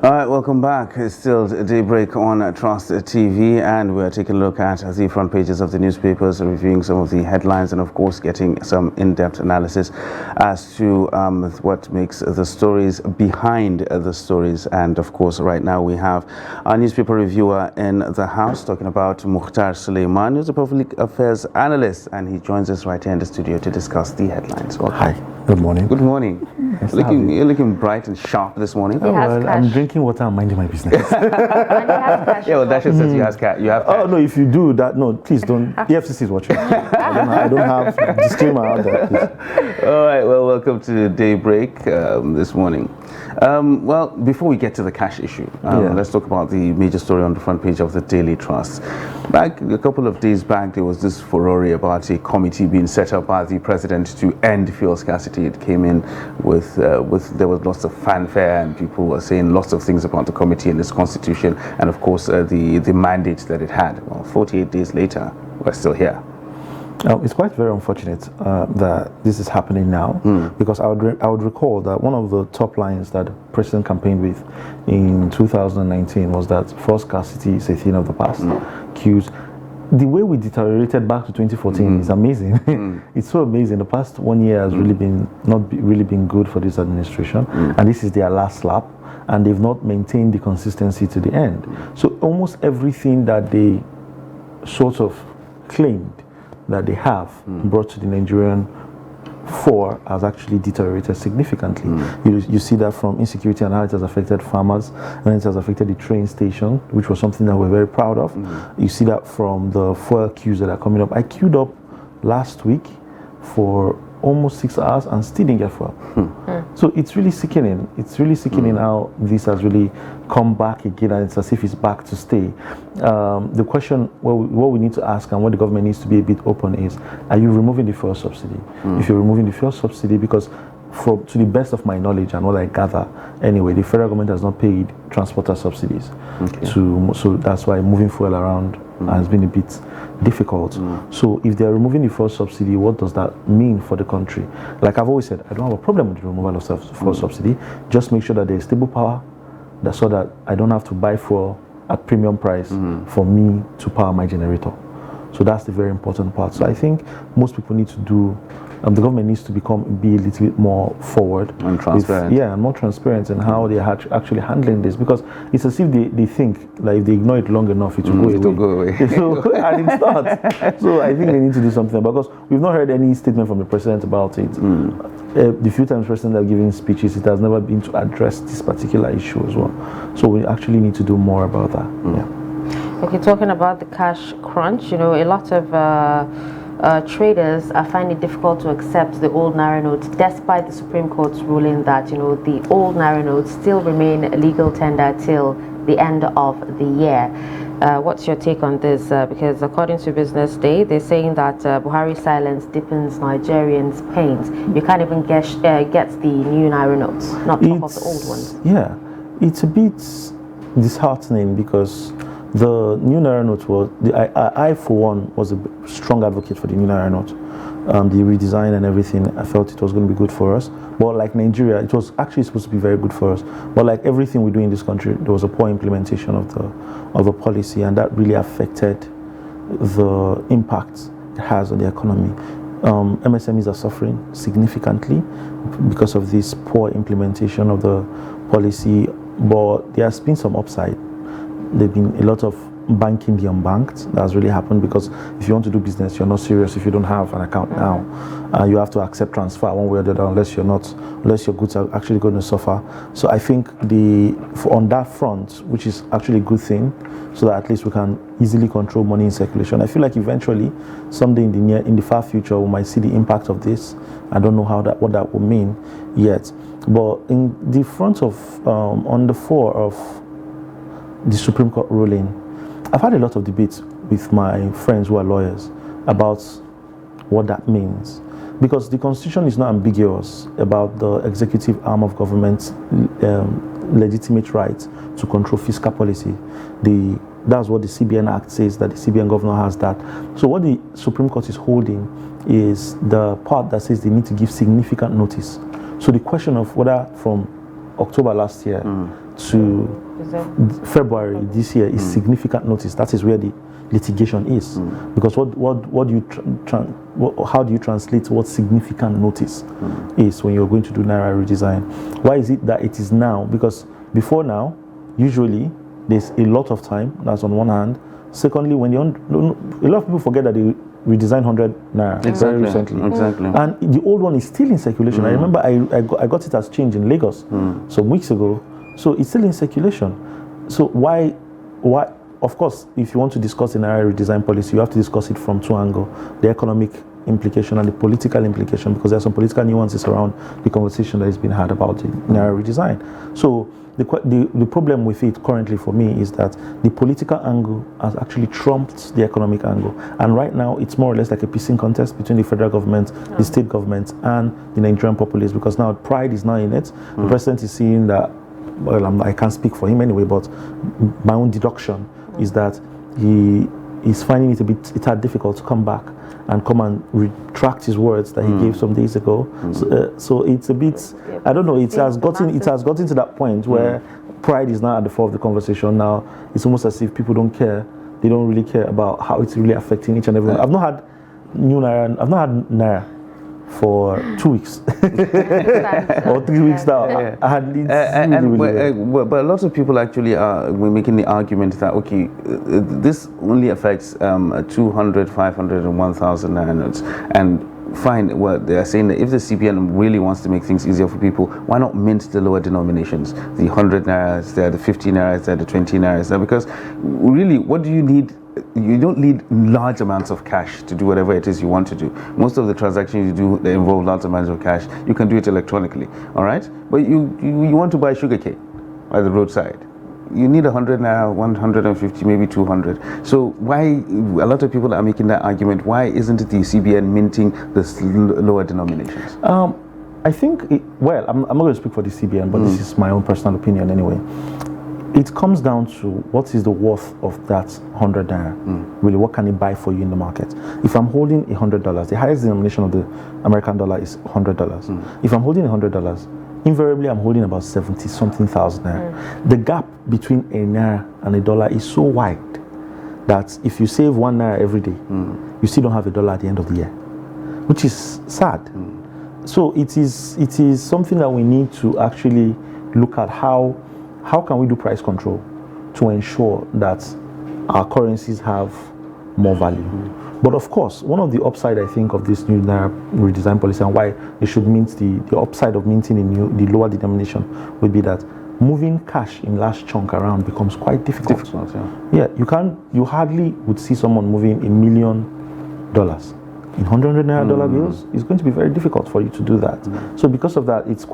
All right, welcome back. It's still Daybreak on Trust TV, and we're taking a look at the front pages of the newspapers, reviewing some of the headlines, and of course getting some in-depth analysis as to what makes the stories behind the stories. And of course, right now we have our newspaper reviewer in the house talking about Mukhtar Suleiman, who's a public affairs analyst, and he joins us right here in the studio to discuss the headlines. Welcome. Hi. Good morning. Good morning. You're looking bright and sharp this morning. Well, I'm drinking water and minding my business. Yeah, well, that just says you have cash. Oh, no, if you do that, no, please don't. The FCC is watching. I don't have disclaimer out there, please. All right, well, welcome to Daybreak this morning. Well, before we get to the cash issue, let's talk about the major story on the front page of the Daily Trust. Back a couple of days back, there was this furore about a committee being set up by the president to end fuel scarcity. It came in with there was lots of fanfare, and people were saying lots of things about the committee and its constitution, and of course the mandate that it had. Well, 48 days later, we're still here. It's quite very unfortunate that this is happening now, because I would recall that one of the top lines that the president campaigned with in 2019 was that fuel scarcity is a thing of the past. Queues. the way we deteriorated back to 2014 is amazing. It's so amazing. The past 1 year has really been really been good for this administration, and this is their last lap, and they've not maintained the consistency to the end. So almost everything that they sort of claimed that they have brought to the Nigerian fore has actually deteriorated significantly. You see that from insecurity and how it has affected farmers, and it has affected the train station, which was something that we're very proud of. You see that from the fuel queues that are coming up. I queued up last week for almost 6 hours and still didn't get fuel. So it's really sickening. It's really sickening how this has really come back again, and it's as if it's back to stay. The question, what we need to ask, and what the government needs to be a bit open is, are you removing the fuel subsidy? If you're removing the fuel subsidy, because to the best of my knowledge and what I gather, anyway, the federal government has not paid transporter subsidies. So that's why moving fuel around has been a bit difficult. So if they're removing the fuel subsidy, what does that mean for the country? Like I've always said, I don't have a problem with the removal of fuel subsidy. Just make sure that there's stable power, so that I don't have to buy fuel at premium price for me to power my generator. So that's the very important part. So I think most people need to do, the government needs to be a little bit more forward and transparent. And more transparent in how they are actually handling this, because it's as if they think like if they ignore it long enough, it will go away. So, and it's not. So I think they need to do something, because we've not heard any statement from the president about it. The few times president have given speeches, it has never been to address this particular issue as well. So we actually need to do more about that. Okay, talking about the cash crunch, a lot of traders are finding it difficult to accept the old Naira notes, despite the Supreme Court's ruling that, the old Naira notes still remain legal tender till the end of the year. What's your take on this? Because according to Business Day, they're saying that Buhari's silence deepens Nigerians' pains. You can't even get the new Naira notes, not top of the old ones. Yeah, it's a bit disheartening, because the new Naira note was, I for one was a strong advocate for the new Naira note. The redesign and everything, I felt it was going to be good for us. But like Nigeria, it was actually supposed to be very good for us. But like everything we do in this country, there was a poor implementation of the policy, and that really affected the impact it has on the economy. MSMEs are suffering significantly because of this poor implementation of the policy, but there has been some upside. There have been a lot of banking the unbanked. That has really happened, because if you want to do business, you're not serious if you don't have an account now. You have to accept transfer one way or the other, unless your goods are actually going to suffer. So I think on that front, which is actually a good thing, so that at least we can easily control money in circulation. I feel like eventually, someday in the far future, we might see the impact of this. I don't know what that will mean yet. But in the front of, on the fore of the Supreme Court ruling, I've had a lot of debates with my friends who are lawyers about what that means, because the Constitution is not ambiguous about the executive arm of government's legitimate right to control fiscal policy. That's what the CBN Act says, that the CBN governor has that. So what the Supreme Court is holding is the part that says they need to give significant notice. So the question of whether from October last year to February this year is significant notice. That is where the litigation is, because how do you translate what significant notice is when you're going to do Naira redesign? Why is it that it is now? Because before now, usually there's a lot of time. That's on one hand. Secondly, when a lot of people forget that they redesigned 100 Naira very recently. And the old one is still in circulation. I remember I got it as change in Lagos some weeks ago. So it's still in circulation. So why? Of course, if you want to discuss the Naira redesign policy, you have to discuss it from two angles: the economic implication and the political implication, because there are some political nuances around the conversation that has been had about the Naira redesign. So the problem with it currently for me is that the political angle has actually trumped the economic angle. And right now, it's more or less like a pissing contest between the federal government, the state government, and the Nigerian populace, because now pride is now in it. The president is seeing that, well, I can't speak for him anyway, but my own deduction is that he is finding it a tad difficult to come back and come and retract his words that he gave some days ago. So it's a bit, I don't know, it has gotten to that point where pride is now at the fore of the conversation. Now it's almost as if people don't care They don't really care about how it's really affecting each and everyone. I've not had Naira for 2 weeks or 3 weeks now. I had but lots of people actually are making the argument that okay, this only affects 200, 500, and 1,000 Naira notes, and fine. Well, they are saying that if the CBN really wants to make things easier for people, why not mint the lower denominations? The 100 Nairas there, the 50 Nairas there, the 20 Nairas there, because really, what do you need? You don't need large amounts of cash to do whatever it is you want to do. Most of the transactions you do, they involve large amounts of cash. You can do it electronically, all right? But you want to buy sugarcane by the roadside. You need 100 Naira, 150, maybe 200. So why, a lot of people are making that argument, why isn't the CBN minting the lower denominations? I think, I'm not going to speak for the CBN, but this is my own personal opinion anyway. It comes down to what is the worth of that 100 Naira. Really, what can it buy for you in the market? If I'm holding $100, the highest denomination of the American dollar is $100. If I'm holding $100, invariably I'm holding about 70-something thousand Naira. The gap between a Naira and a dollar is so wide that if you save 1 Naira every day, you still don't have $1 at the end of the year, which is sad. So it is something that we need to actually look at how can we do price control to ensure that our currencies have more value. But of course, one of the upside, I think, of this new Naira redesign policy and why they should mint the upside of minting the lower denomination would be that moving cash in large chunk around becomes quite difficult. You hardly would see someone moving $1 million in 100 Naira dollar bills. It's going to be very difficult for you to do that. So because of that, it's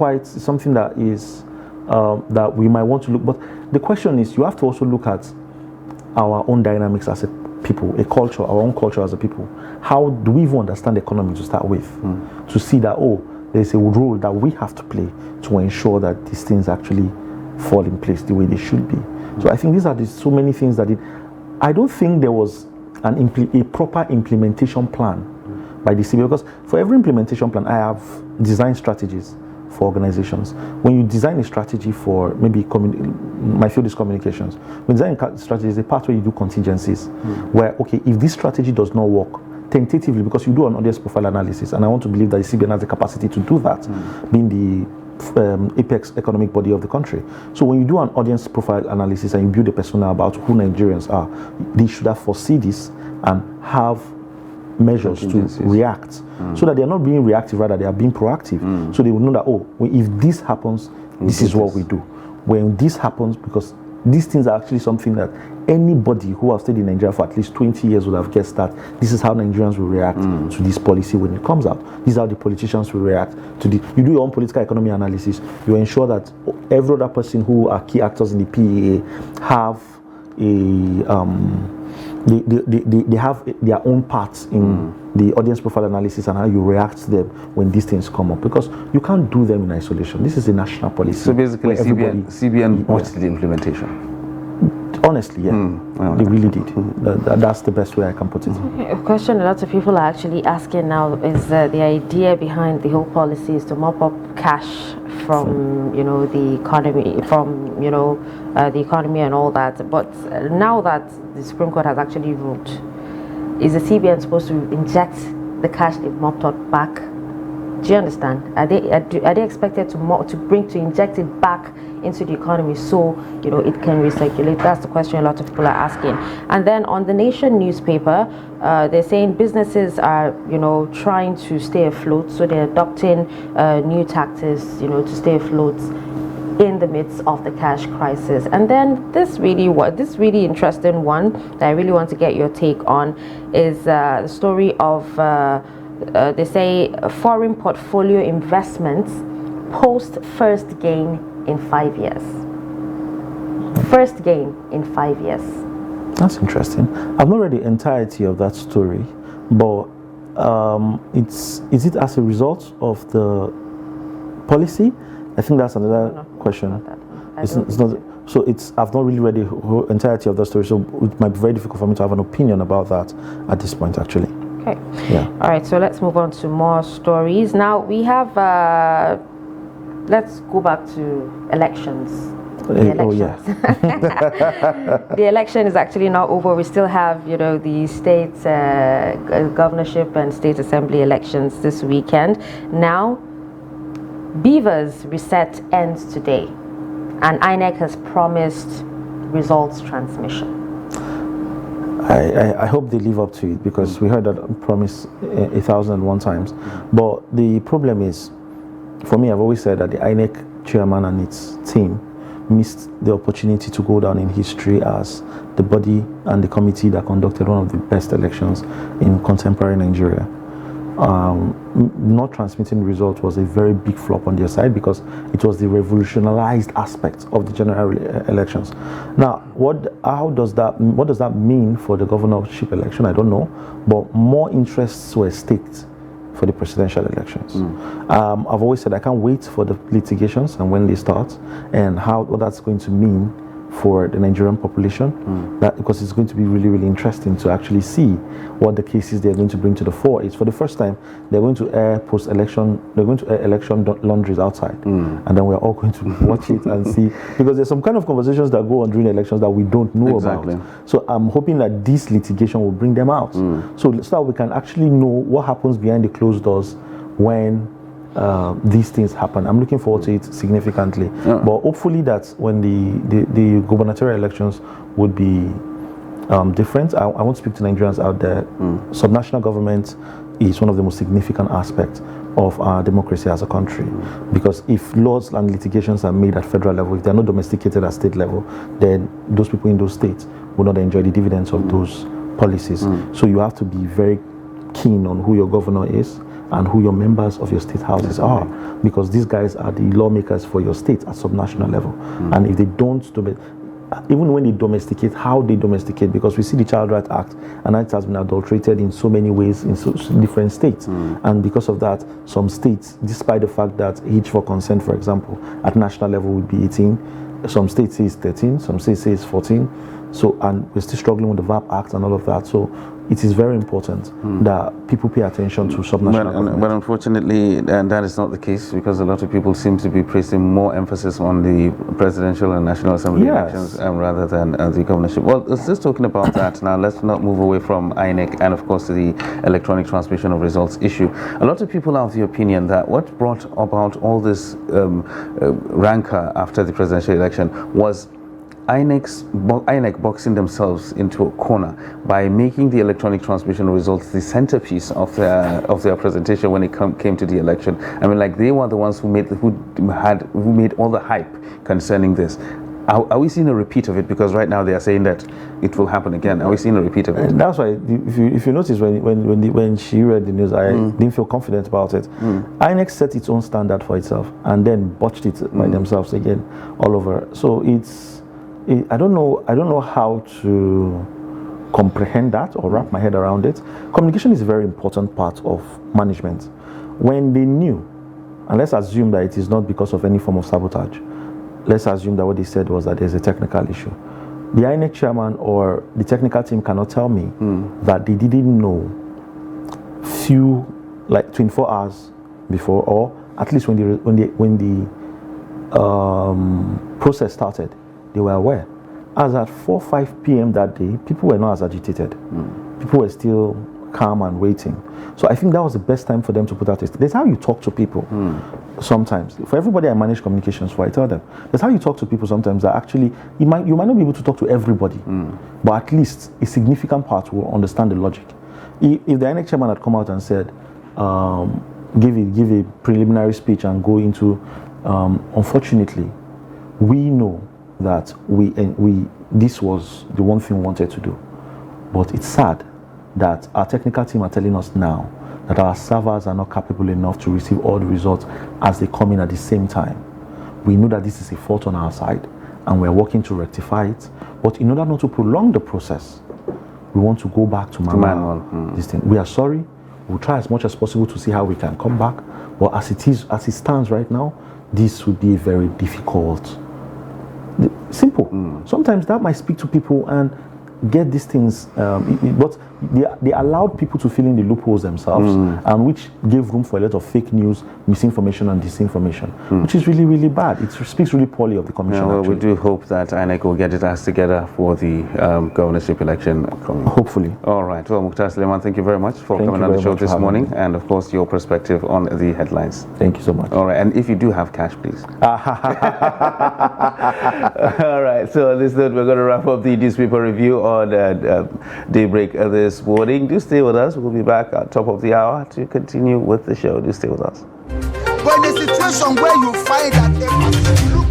something that is that we might want to look. But the question is, you have to also look at our own dynamics as a people, a culture, our own culture as a people. How do we even understand the economy to start with? To see that, there's a role that we have to play to ensure that these things actually fall in place the way they should be. So I think these are so many things that I don't think there was a proper implementation plan by the CBN, because for every implementation plan, I have designed strategies for organizations. When you design a strategy for maybe my field is communications. When designing a strategy is a part where you do contingencies, where if this strategy does not work, tentatively, because you do an audience profile analysis, and I want to believe that the CBN has the capacity to do that, being the apex economic body of the country. So when you do an audience profile analysis and you build a persona about who Nigerians are, they should have foreseen this and have measures to react, so that they are not being reactive, rather they are being proactive. So they will know that if this happens, this is what we do. When this happens, because these things are actually something that anybody who has stayed in Nigeria for at least 20 years would have guessed that this is how Nigerians will react to this policy when it comes out. These are how the politicians will react to the. You do your own political economy analysis. You ensure that every other person who are key actors in the PEA have they have their own parts in the audience profile analysis and how you react to them when these things come up, because you can't do them in isolation. This is a national policy. So basically, CBN watched the implementation. Honestly, they really did. That's the best way I can put it. Okay, a question a lot of people are actually asking now is the idea behind the whole policy is to mop up cash from the economy, the economy and all that. But now that the Supreme Court has actually ruled, is the CBN supposed to inject the cash they've mopped up back? Do you understand? Are they expected to inject it back into the economy so it can recirculate? That's the question a lot of people are asking. And then on the Nation newspaper, they're saying businesses are trying to stay afloat, so they're adopting new tactics to stay afloat in the midst of the cash crisis. And then this really interesting one that I really want to get your take on is the story of they say foreign portfolio investments post first gain in 5 years. First gain in 5 years. That's interesting. I've not read the entirety of that story, but is it as a result of the policy? I think that's another question. It's not. So I've not really read the whole entirety of the story, so it might be very difficult for me to have an opinion about that at this point, actually. Okay. Yeah. All right. So let's move on to more stories. Now we have. Let's go back to elections. Oh yeah. The election is actually not over. We still have, the state governorship and state assembly elections this weekend. Now, Beavers Reset ends today, and INEC has promised results transmission. I hope they live up to it, because we heard that promise 1,001 times. But the problem is, for me, I've always said that the INEC chairman and its team missed the opportunity to go down in history as the body and the committee that conducted one of the best elections in contemporary Nigeria. Not transmitting results was a very big flop on their side, because it was the revolutionized aspect of the general elections. Now, what does that mean for the governorship election? I don't know, but more interests were staked for the presidential elections. I've always said I can't wait for the litigations and when they start, and what that's going to mean for the Nigerian population, because it's going to be really, really interesting to actually see what the cases they're going to bring to the fore. It's for the first time they're going to air post-election, they're going to air election laundries outside, and then we're all going to watch it and see, because there's some kind of conversations that go on during elections that we don't know about. So I'm hoping that this litigation will bring them out, so that we can actually know what happens behind the closed doors when these things happen. I'm looking forward to it significantly. But hopefully that when the gubernatorial elections would be different. I want to speak to Nigerians out there. Subnational government is one of the most significant aspects of our democracy as a country, because if laws and litigations are made at federal level, if they're not domesticated at state level, then those people in those states will not enjoy the dividends of those policies. So you have to be very keen on who your governor is and who your members of your state houses are, because these guys are the lawmakers for your state at subnational level. And if they don't, even when they domesticate, how they domesticate, because we see the Child Rights Act, and it has been adulterated in so many ways in so different states. And because of that, some states, despite the fact that age for consent, for example, at national level would be 18, some states say it's 13, some states say it's 14. So, and we're still struggling with the VAP Act and all of that. So it is very important that people pay attention to subnational government. But unfortunately, that is not the case, because a lot of people seem to be placing more emphasis on the presidential and national assembly elections rather than the governorship. Well, just talking about that now, let's not move away from INEC and, of course, the electronic transmission of results issue. A lot of people are of the opinion that what brought about all this rancor after the presidential election was INEC boxing themselves into a corner by making the electronic transmission results the centerpiece of their presentation when it came to the election. I mean, like, they were the ones who made all the hype concerning this. Are we seeing a repeat of it? Because right now they are saying that it will happen again. Are we seeing a repeat of it? And that's why, if you notice, when she read the news, I didn't feel confident about it. INEC set its own standard for itself and then botched it by themselves again all over. So I don't know how to comprehend that or wrap my head around it. Communication is a very important part of management. When they knew, and let's assume that it is not because of any form of sabotage, let's assume that what they said was that there's a technical issue. The INEC chairman or the technical team cannot tell me that they didn't know like 24 hours before, or at least when the process started, they were aware. As at 4-5 p.m. that day, people were not as agitated. People were still calm and waiting. So I think that was the best time for them to put out a statement. That's how you talk to people sometimes. For everybody I manage communications for, I tell them, that's how you talk to people sometimes, that actually you might not be able to talk to everybody, but at least a significant part will understand the logic. If the INEC chairman had come out and said, give a preliminary speech and go into, unfortunately, we know that this was the one thing we wanted to do, but it's sad that our technical team are telling us now that our servers are not capable enough to receive all the results as they come in at the same time. We know that this is a fault on our side and we're working to rectify it, but in order not to prolong the process, we want to go back to manual. This thing. We are sorry. We'll try as much as possible to see how we can come back, but as it stands right now, this would be a very difficult. Simple. Sometimes that might speak to people, and get these things, but they allowed people to fill in the loopholes themselves, and which gave room for a lot of fake news, misinformation, and disinformation, which is really, really bad. It speaks really poorly of the commission. Yeah, well, we do hope that INEC will get its act together for the governorship election coming. Hopefully. All right. Well, Mukhtar Suleiman, thank you very much for coming on the show this morning, and of course your perspective on the headlines. Thank you so much. All right. And if you do have cash, please. All right. So on this note, we're going to wrap up the newspaper review on Daybreak this morning. Do stay with us. We'll be back at top of the hour to continue with the show. Do stay with us. But in a situation where you find that look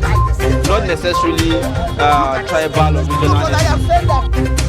at the same, Not necessarily tribal or regional. because I have said that.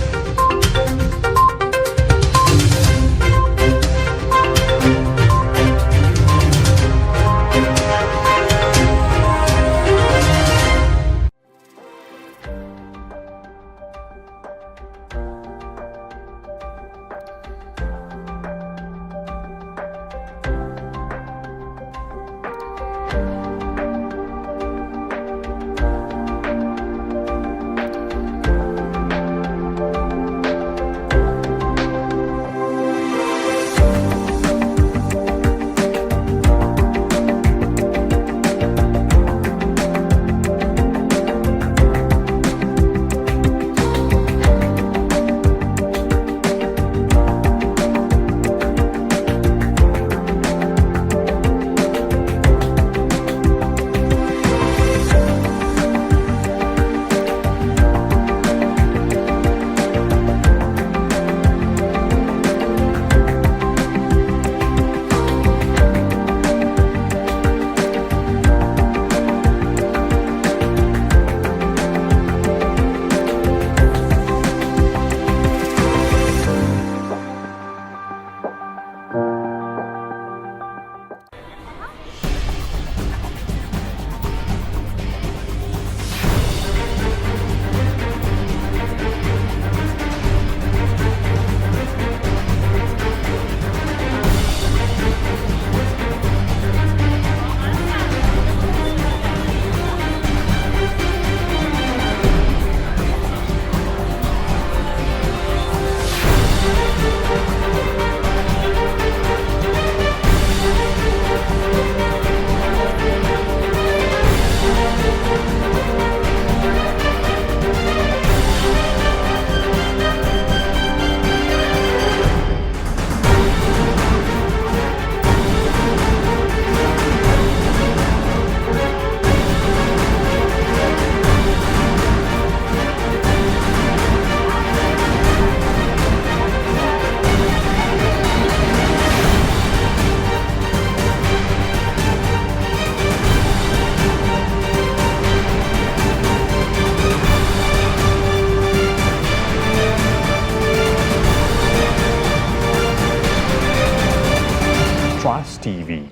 TV,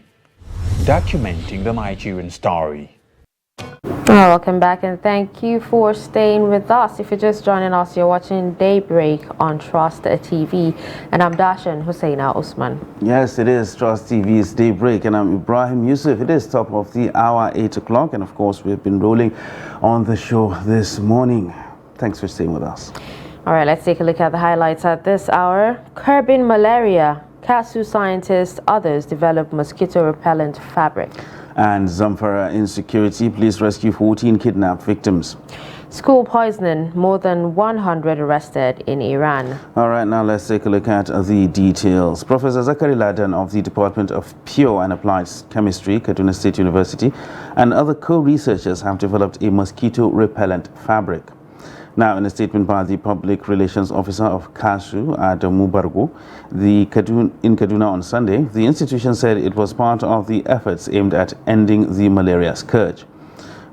documenting the Nigerian story. Welcome back, and thank you for staying with us. If you're just joining us, you're watching Daybreak on Trust TV, and I'm Dashan Husseina Usman. Yes, it is Trust TV's Daybreak, and I'm Ibrahim Yusuf. It is top of the hour, 8 o'clock, and of course we've been rolling on the show this morning. Thanks for staying with us. All right, let's take a look at the highlights at this hour. Curbing malaria. KASU scientists, others develop mosquito repellent fabric. And Zamfara insecurity, police rescue 14 kidnapped victims. School poisoning, more than 100 arrested in Iran. All right, now let's take a look at the details. Professor Zakari Laden of the Department of Pure and Applied Chemistry, Kaduna State University, and other co-researchers have developed a mosquito repellent fabric. Now, in a statement by the Public Relations Officer of KASU, Adamu Bargo, in Kaduna on Sunday, the institution said it was part of the efforts aimed at ending the malaria scourge.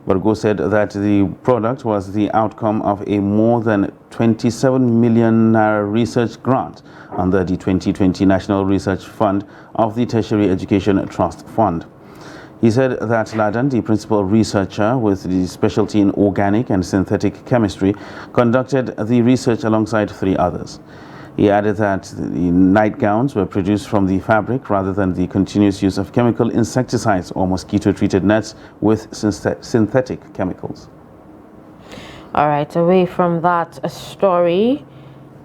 Bargo said that the product was the outcome of a more than 27 million naira research grant under the 2020 National Research Fund of the Tertiary Education Trust Fund. He said that Laden, the principal researcher with the specialty in organic and synthetic chemistry, conducted the research alongside 3 others. He added that the nightgowns were produced from the fabric rather than the continuous use of chemical insecticides or mosquito-treated nets with synthetic chemicals. All right, away from that story,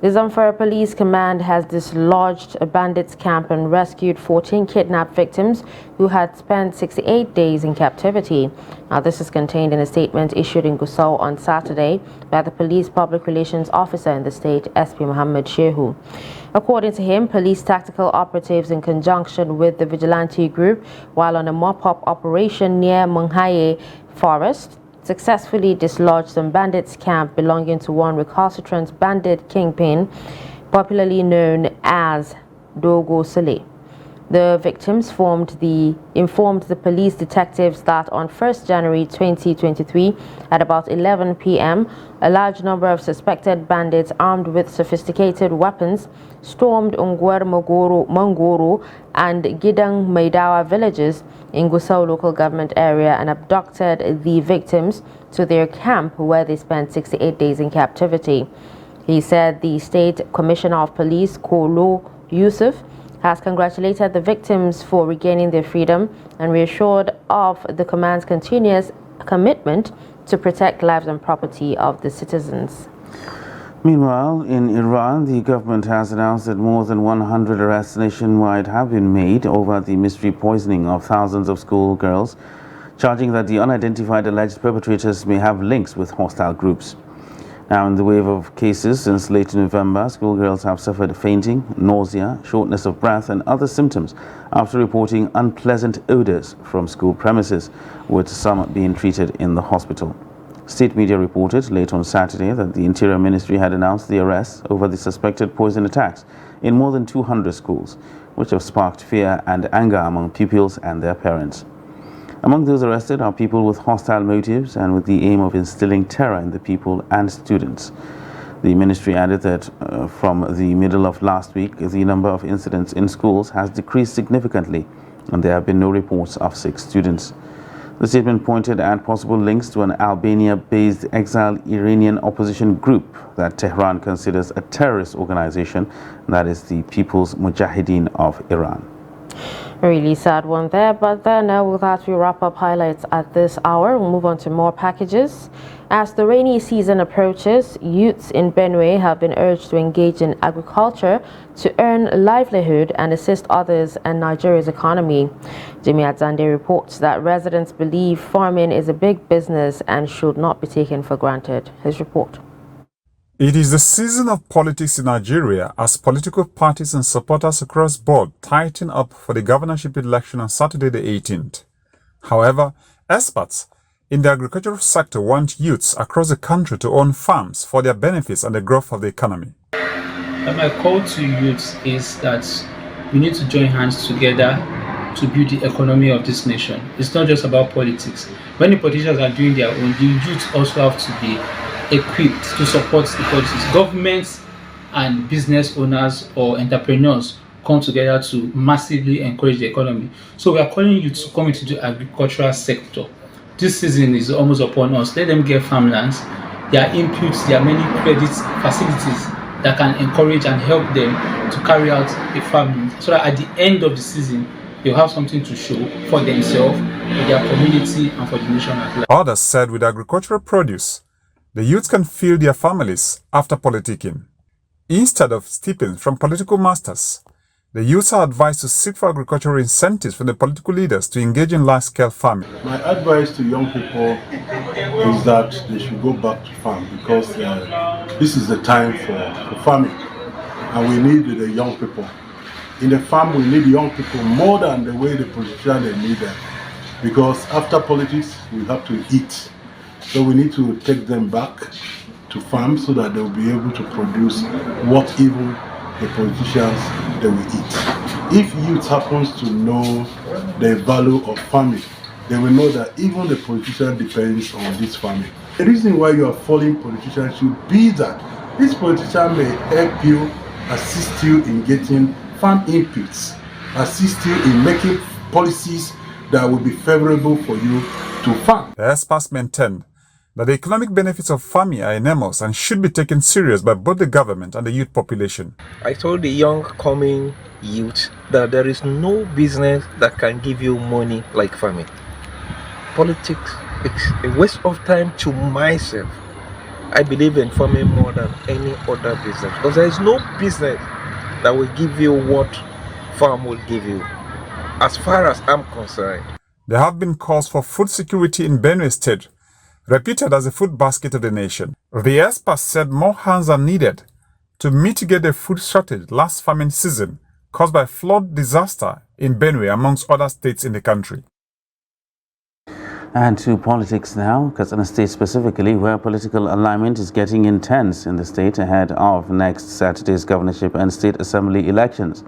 The Zamfara Police Command has dislodged a bandits camp and rescued 14 kidnapped victims who had spent 68 days in captivity. Now, this is contained in a statement issued in Gusau on Saturday by the police public relations officer in the state, SP Muhammad Shehu. According to him, police tactical operatives in conjunction with the vigilante group, while on a mop-up operation near Munghaye Forest, successfully dislodged some bandits camp belonging to one recalcitrant bandit kingpin, popularly known as Dogo Sele. The victims informed the police detectives that on 1st January 2023, at about 11 p.m., a large number of suspected bandits armed with sophisticated weapons stormed Ungwer Mangoro and Gidang Maidawa villages in Gusau local government area and abducted the victims to their camp where they spent 68 days in captivity. He said the State Commissioner of Police, Kolo Yusuf, has congratulated the victims for regaining their freedom and reassured of the command's continuous commitment to protect lives and property of the citizens. Meanwhile, in Iran, the government has announced that more than 100 arrests nationwide have been made over the mystery poisoning of thousands of schoolgirls, charging that the unidentified alleged perpetrators may have links with hostile groups. Now, in the wave of cases since late November, schoolgirls have suffered fainting, nausea, shortness of breath and other symptoms after reporting unpleasant odors from school premises, with some being treated in the hospital. State media reported late on Saturday that the Interior Ministry had announced the arrests over the suspected poison attacks in more than 200 schools, which have sparked fear and anger among pupils and their parents. Among those arrested are people with hostile motives and with the aim of instilling terror in the people and students. The ministry added that from the middle of last week, the number of incidents in schools has decreased significantly, and there have been no reports of sick students. The statement pointed at possible links to an Albania-based exiled Iranian opposition group that Tehran considers a terrorist organization, that is the People's Mujahideen of Iran. A really sad one there, but then with that we wrap up highlights at this hour. We'll move on to more packages. As the rainy season approaches, youths in Benue have been urged to engage in agriculture to earn a livelihood and assist others in Nigeria's economy. Jimmy Adzande reports that residents believe farming is a big business and should not be taken for granted. His report. It is the season of politics in Nigeria as political parties and supporters across board tighten up for the governorship election on Saturday the 18th. However, experts in the agricultural sector want youths across the country to own farms for their benefits and the growth of the economy. My call to youths is that we need to join hands together to build the economy of this nation. It's not just about politics. When the politicians are doing their own, the youth also have to be equipped to support the policies. Governments and business owners or entrepreneurs come together to massively encourage the economy. So we are calling you to come into the agricultural sector. This season is almost upon us. Let them get farmlands. There are inputs, there are many credit facilities that can encourage and help them to carry out the farming, so that at the end of the season, they'll have something to show for themselves, for their community, and for the nation at large. Others said with agricultural produce, the youth can feed their families after politicking. Instead of stipends from political masters, the youths are advised to seek for agricultural incentives from the political leaders to engage in large-scale farming. My advice to young people is that they should go back to farm because this is the time for farming, and we need the young people. In the farm, we need young people more than the way the politicians they need them, because after politics, we have to eat. So we need to take them back to farm so that they will be able to produce what even the politicians they will eat. If youth happens to know the value of farming, they will know that even the politician depends on this farming. The reason why you are following politicians should be that this politician may help you, assist you in getting farm inputs, assist you in making policies that will be favorable for you to farm. The experts maintained that the economic benefits of farming are enormous and should be taken serious by both the government and the youth population. I told the young coming youth that there is no business that can give you money like farming. Politics is a waste of time to myself. I believe in farming more than any other business, because there is no business that will give you what farm will give you, as far as I'm concerned. There have been calls for food security in Benue State, reputed as the food basket of the nation. The experts said more hands are needed to mitigate the food shortage last famine season caused by flood disaster in Benue, amongst other states in the country. And to politics now, Katsina State specifically, where political alignment is getting intense in the state ahead of next Saturday's governorship and state assembly elections.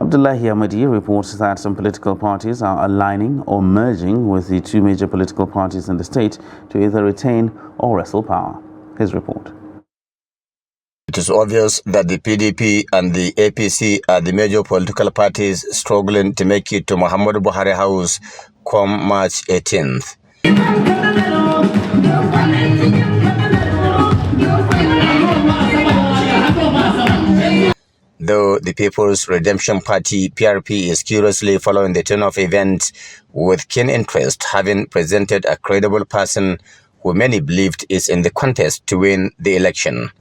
Abdullahi Ahmadi reports that some political parties are aligning or merging with the two major political parties in the state to either retain or wrestle power. His report. It is obvious that the PDP and the APC are the major political parties struggling to make it to Muhammadu Buhari House come March 18th. Though the People's Redemption Party, PRP, is curiously following the turn of events with keen interest, having presented a credible person who many believed is in the contest to win the election.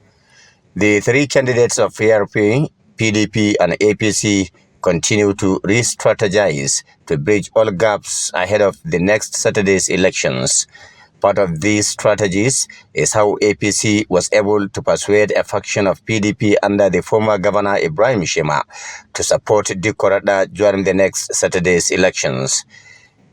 The three candidates of PRP, PDP, and APC continue to re-strategize to bridge all gaps ahead of the next Saturday's elections. Part of these strategies is how APC was able to persuade a faction of PDP under the former governor Ibrahim Shema to support Dikko Radda during the next Saturday's elections.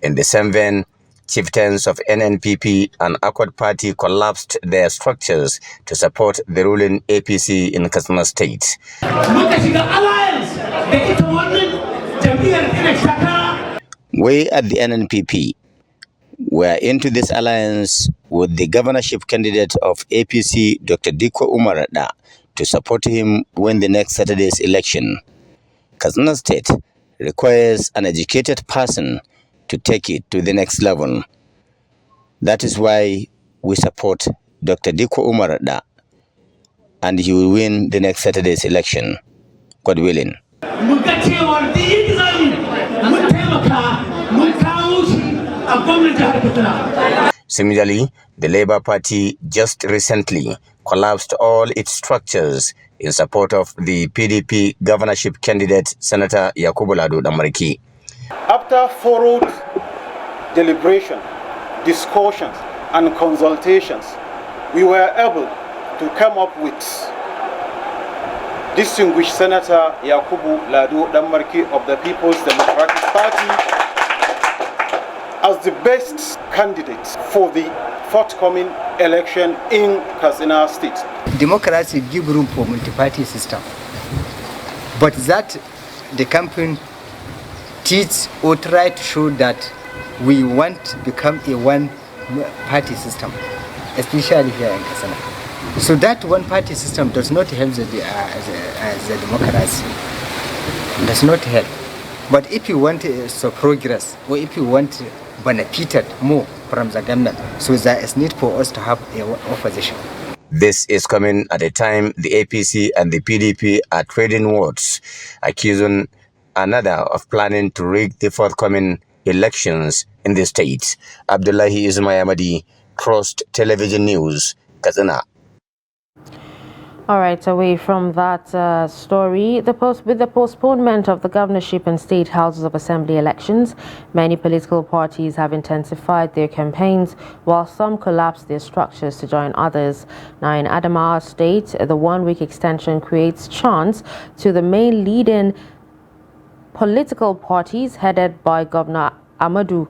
In the same vein, chieftains of NNPP and Accord Party collapsed their structures to support the ruling APC in Katsina State. We at the NNPP were into this alliance with the governorship candidate of APC, Dr. Dikko Umar Radda, to support him win the next Saturday's election. Katsina State requires an educated person to take it to the next level. That is why we support Dr. Dikko Umar Radda, and he will win the next Saturday's election, God willing. Similarly, the Labour Party just recently collapsed all its structures in support of the PDP governorship candidate, Senator Yakubu Lado Damariki. After thorough deliberation, discussions, and consultations, we were able to come up with distinguished Senator Yakubu Lado Damariki of the People's Democratic Party as the best candidate for the forthcoming election in Katsina State. Democracy gives room for multi-party system, but that the campaign teach or try to show that we want to become a one-party system, especially here in Katsina. So that one-party system does not help the democracy. Does not help. But if you want progress, or if you want benefited more from the government, so there is need for us to have an opposition. This is coming at a time the APC and the PDP are trading words, accusing another of planning to rig the forthcoming elections in the state. Abdullahi Ahmadi, Trust Television News, Katsina. All right, away from that story, with the postponement of the governorship and state houses of assembly elections, many political parties have intensified their campaigns, while some collapsed their structures to join others. Now, in Adamawa State, the one-week extension creates chance to the main leading political parties headed by Governor Amadu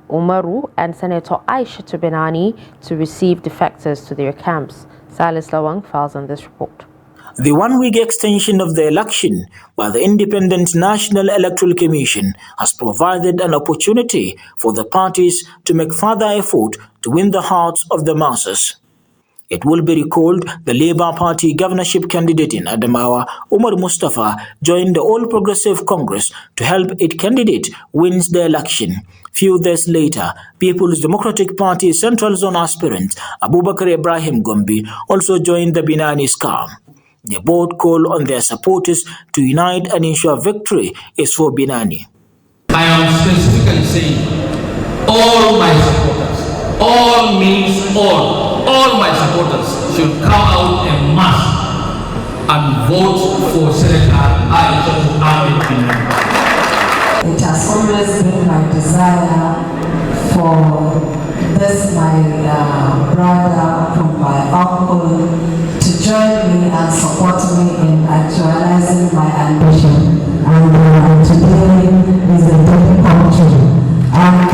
Umaru and Senator Aisha Benani to receive defectors to their camps. Silas Lawang files on this report. The one-week extension of the election by the Independent National Electoral Commission has provided an opportunity for the parties to make further effort to win the hearts of the masses. It will be recalled the Labour Party governorship candidate in Adamawa, Umar Mustafa, joined the All Progressive Congress to help its candidate win the election. Few days later, People's Democratic Party Central Zone aspirant Abubakar Ibrahim Gombe also joined the Binani scam. They both call on their supporters to unite and ensure victory is for Binani. I am specifically saying all my supporters, all means all, all my supporters should come out en masse and vote for Senator Aisha Ahmed Binani. It has always been my desire for this, my brother from my uncle, to join me and support me in actualizing my ambition. And today is a day come true. And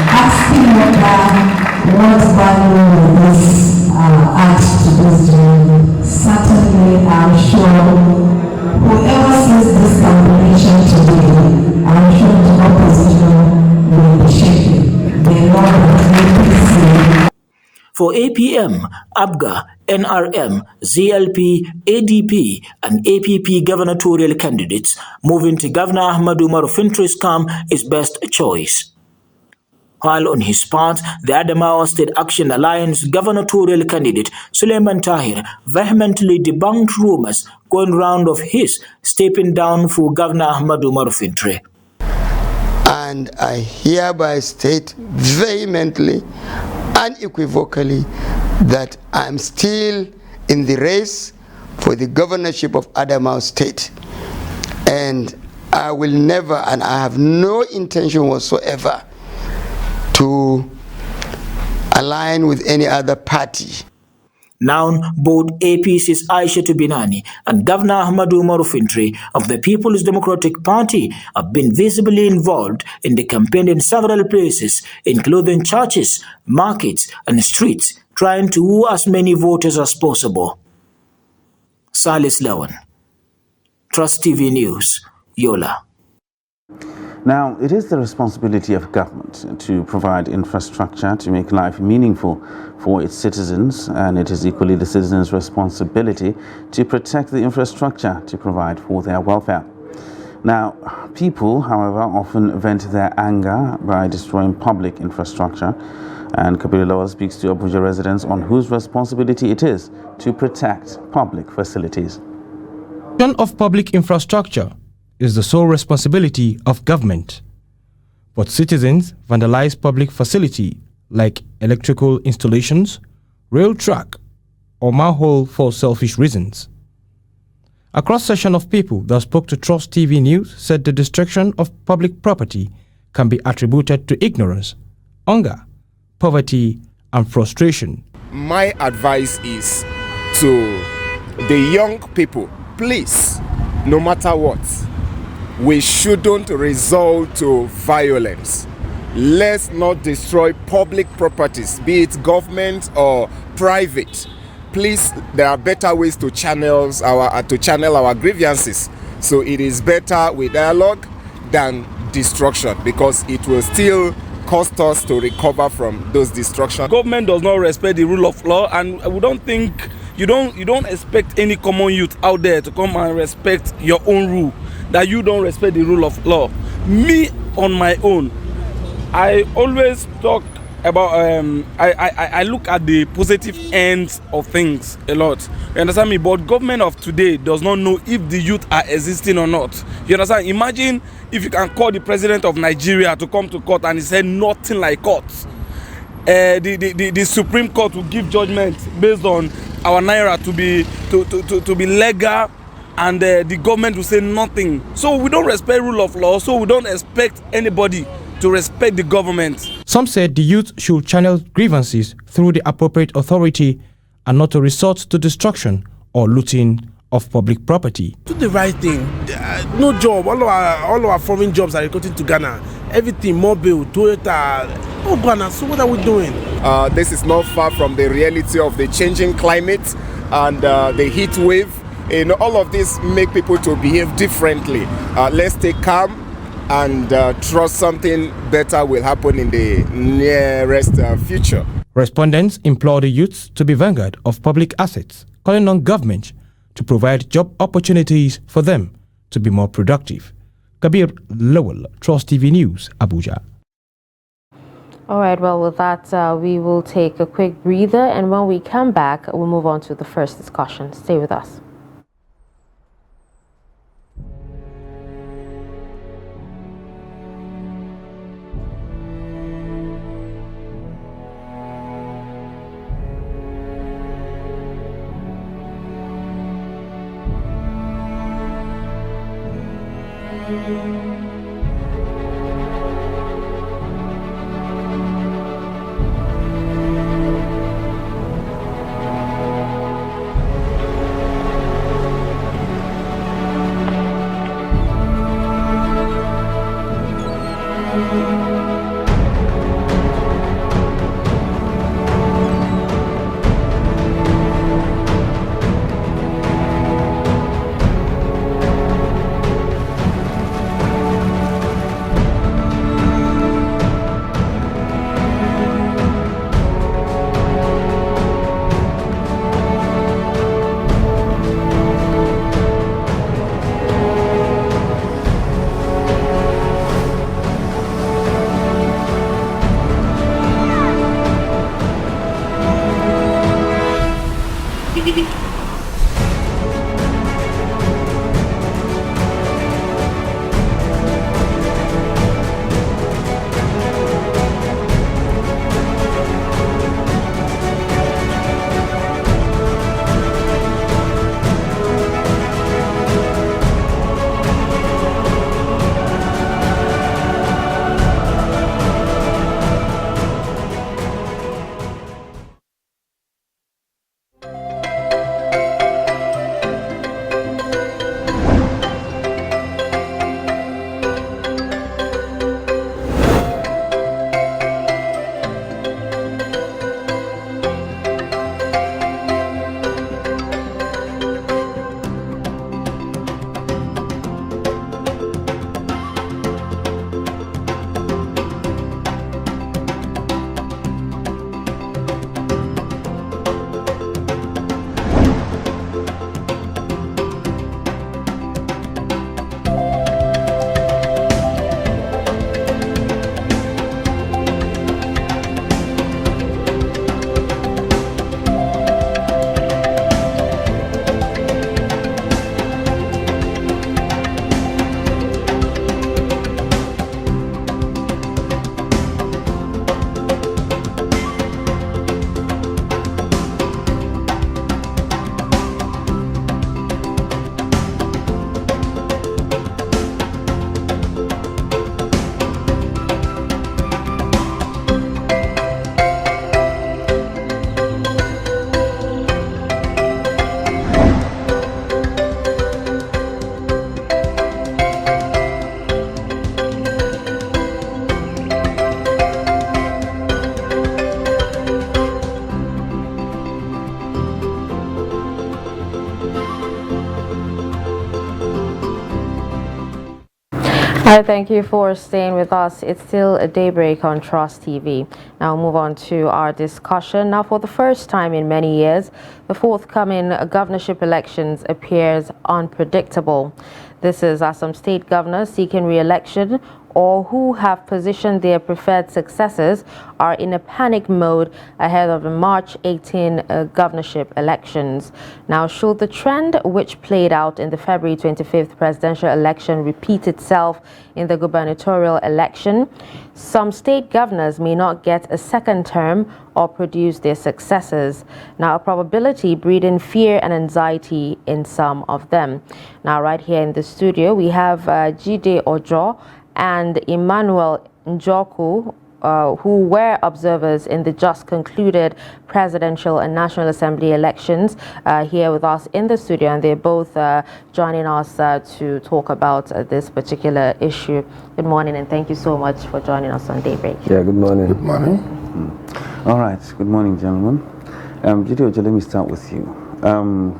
asking what value will this add to this journey? Certainly, I'm sure whoever sees this combination today, I'm sure the opposition will be shaken. They know that APC. For APM, ABGA, NRM, ZLP, ADP, and APP gubernatorial candidates, moving to Governor Ahmadu Umar Fintri's camp is best choice. While on his part, the Adamawa State Action Alliance gubernatorial candidate Suleiman Tahir vehemently debunked rumors going round of his stepping down for Governor Ahmadu Umar Fintri. And I hereby state vehemently, unequivocally, that I'm still in the race for the governorship of Adamawa State. And I will never, and I have no intention whatsoever to align with any other party. Now, both APC's Aisha Binani and Governor Ahmadu Umar Fintri of the People's Democratic Party have been visibly involved in the campaign in several places, including churches, markets, and streets, trying to woo as many voters as possible. Salis Lawan, Trust TV News, Yola. Now, it is the responsibility of government to provide infrastructure to make life meaningful for its citizens, and it is equally the citizens' responsibility to protect the infrastructure to provide for their welfare. Now, people, however, often vent their anger by destroying public infrastructure, and Kabir Lawa speaks to Abuja residents on whose responsibility it is to protect public facilities. Of public infrastructure is the sole responsibility of government. But citizens vandalize public facility like electrical installations, rail track, or manhole for selfish reasons. A cross-section of people that spoke to Trust TV News said the destruction of public property can be attributed to ignorance, hunger, poverty, and frustration. My advice is to the young people, please, no matter what, we shouldn't resort to violence. Let's not destroy public properties, be it government or private. Please, there are better ways to channel our grievances. So it is better with dialogue than destruction, because it will still cost us to recover from those destructions. Government does not respect the rule of law, and we don't think you don't expect any common youth out there to come and respect your own rule, that you don't respect the rule of law. Me, on my own, I always talk about I look at the positive ends of things a lot. You understand me? But government of today does not know if the youth are existing or not. You understand? Imagine if you can call the president of Nigeria to come to court and he said nothing like court. The Supreme Court will give judgment based on our naira to be legal, and the government will say nothing. So we don't respect rule of law, so we don't expect anybody to respect the government. Some said the youth should channel grievances through the appropriate authority and not to resort to destruction or looting of public property. Do the right thing. No job. All our foreign jobs are recruiting to Ghana. Everything, mobile, Toyota, oh Ghana. So what are we doing? This is not far from the reality of the changing climate and the heat wave. You know, all of this make people to behave differently. Let's stay calm and trust something better will happen in the nearest future. Respondents implore the youths to be vanguard of public assets, calling on government to provide job opportunities for them to be more productive. Kabir Lowell, Trust TV News, Abuja. All right, well, with that, we will take a quick breather, and when we come back, we'll move on to the first discussion. Stay with us. Hi, thank you for staying with us. It's still a Daybreak on Trust TV. Now we'll move on to our discussion. Now, for the first time in many years, the forthcoming governorship elections appears unpredictable. This is as some state governors seeking re-election or who have positioned their preferred successors are in a panic mode ahead of the March 18 governorship elections. Now, should the trend which played out in the February 25th presidential election repeat itself in the gubernatorial election, some state governors may not get a second term or produce their successors. Now, a probability breeding fear and anxiety in some of them. Now, right here in the studio, we have Jide Ojo and Emmanuel Njoku, who were observers in the just concluded presidential and National Assembly elections, here with us in the studio, and they're both joining us to talk about this particular issue. Good morning, and thank you so much for joining us on Daybreak. Yeah, good morning. Good morning. All right, good morning, gentlemen. Jide Ojo, let me start with you.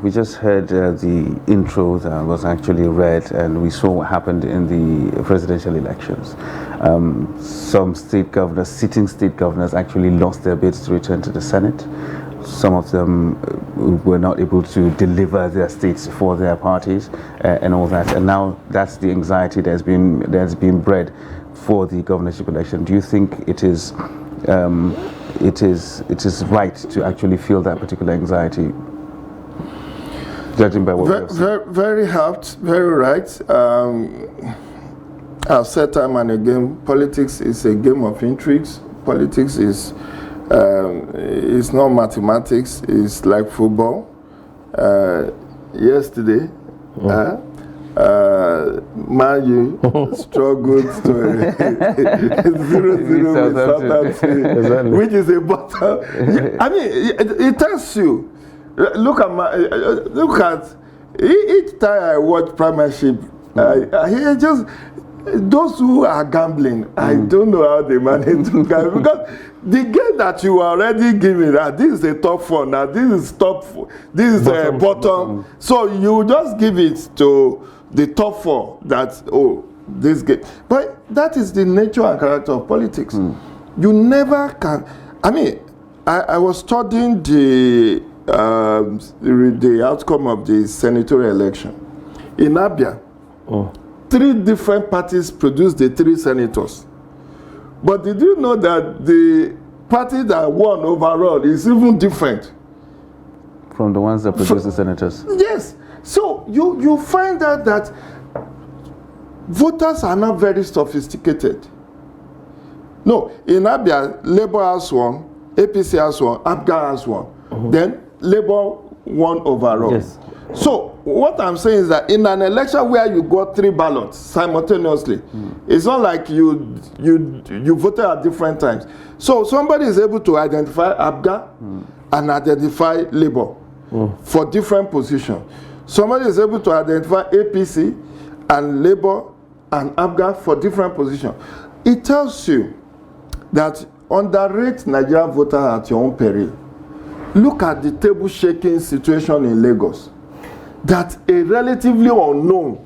We just heard the intro that was actually read, and we saw what happened in the presidential elections. Some state governors, sitting state governors, actually lost their bids to return to the Senate. Some of them were not able to deliver their states for their parties and all that. And now that's the anxiety that's been bred for the governorship election. Do you think it is right to actually feel that particular anxiety? Judging by what very apt, very right. I've said time and again, politics is a game of intrigues. Politics is not mathematics. It's like football. Yesterday, Man U struggled to 0-0 with Southampton, which is a battle. I mean, it tells you. Look at each time I watch Premiership, just those who are gambling, I don't know how they manage to gamble, because the game that you are already giving, this is a top four, now this is top four, this is a bottom, so you just give it to the top four, that this game. But that is the nature and character of politics. You never can. I mean, I was studying the outcome of the senatorial election in Abia. 3 different parties produced the 3 senators, but did you know that the party that won overall is even different from the ones that produced the senators? Yes. So you find out that voters are not very sophisticated. No, in Abia, Labour has won, APC has won, APGA has won. Then Labour won overall. Yes. So what I'm saying is that in an election where you got 3 ballots simultaneously, it's not like you voted at different times. So somebody is able to identify APGA and identify Labour for different positions. Somebody is able to identify APC and Labour and APGA for different positions. It tells you that underrate Nigerian voters at your own peril. Look at the table shaking situation in Lagos. That a relatively unknown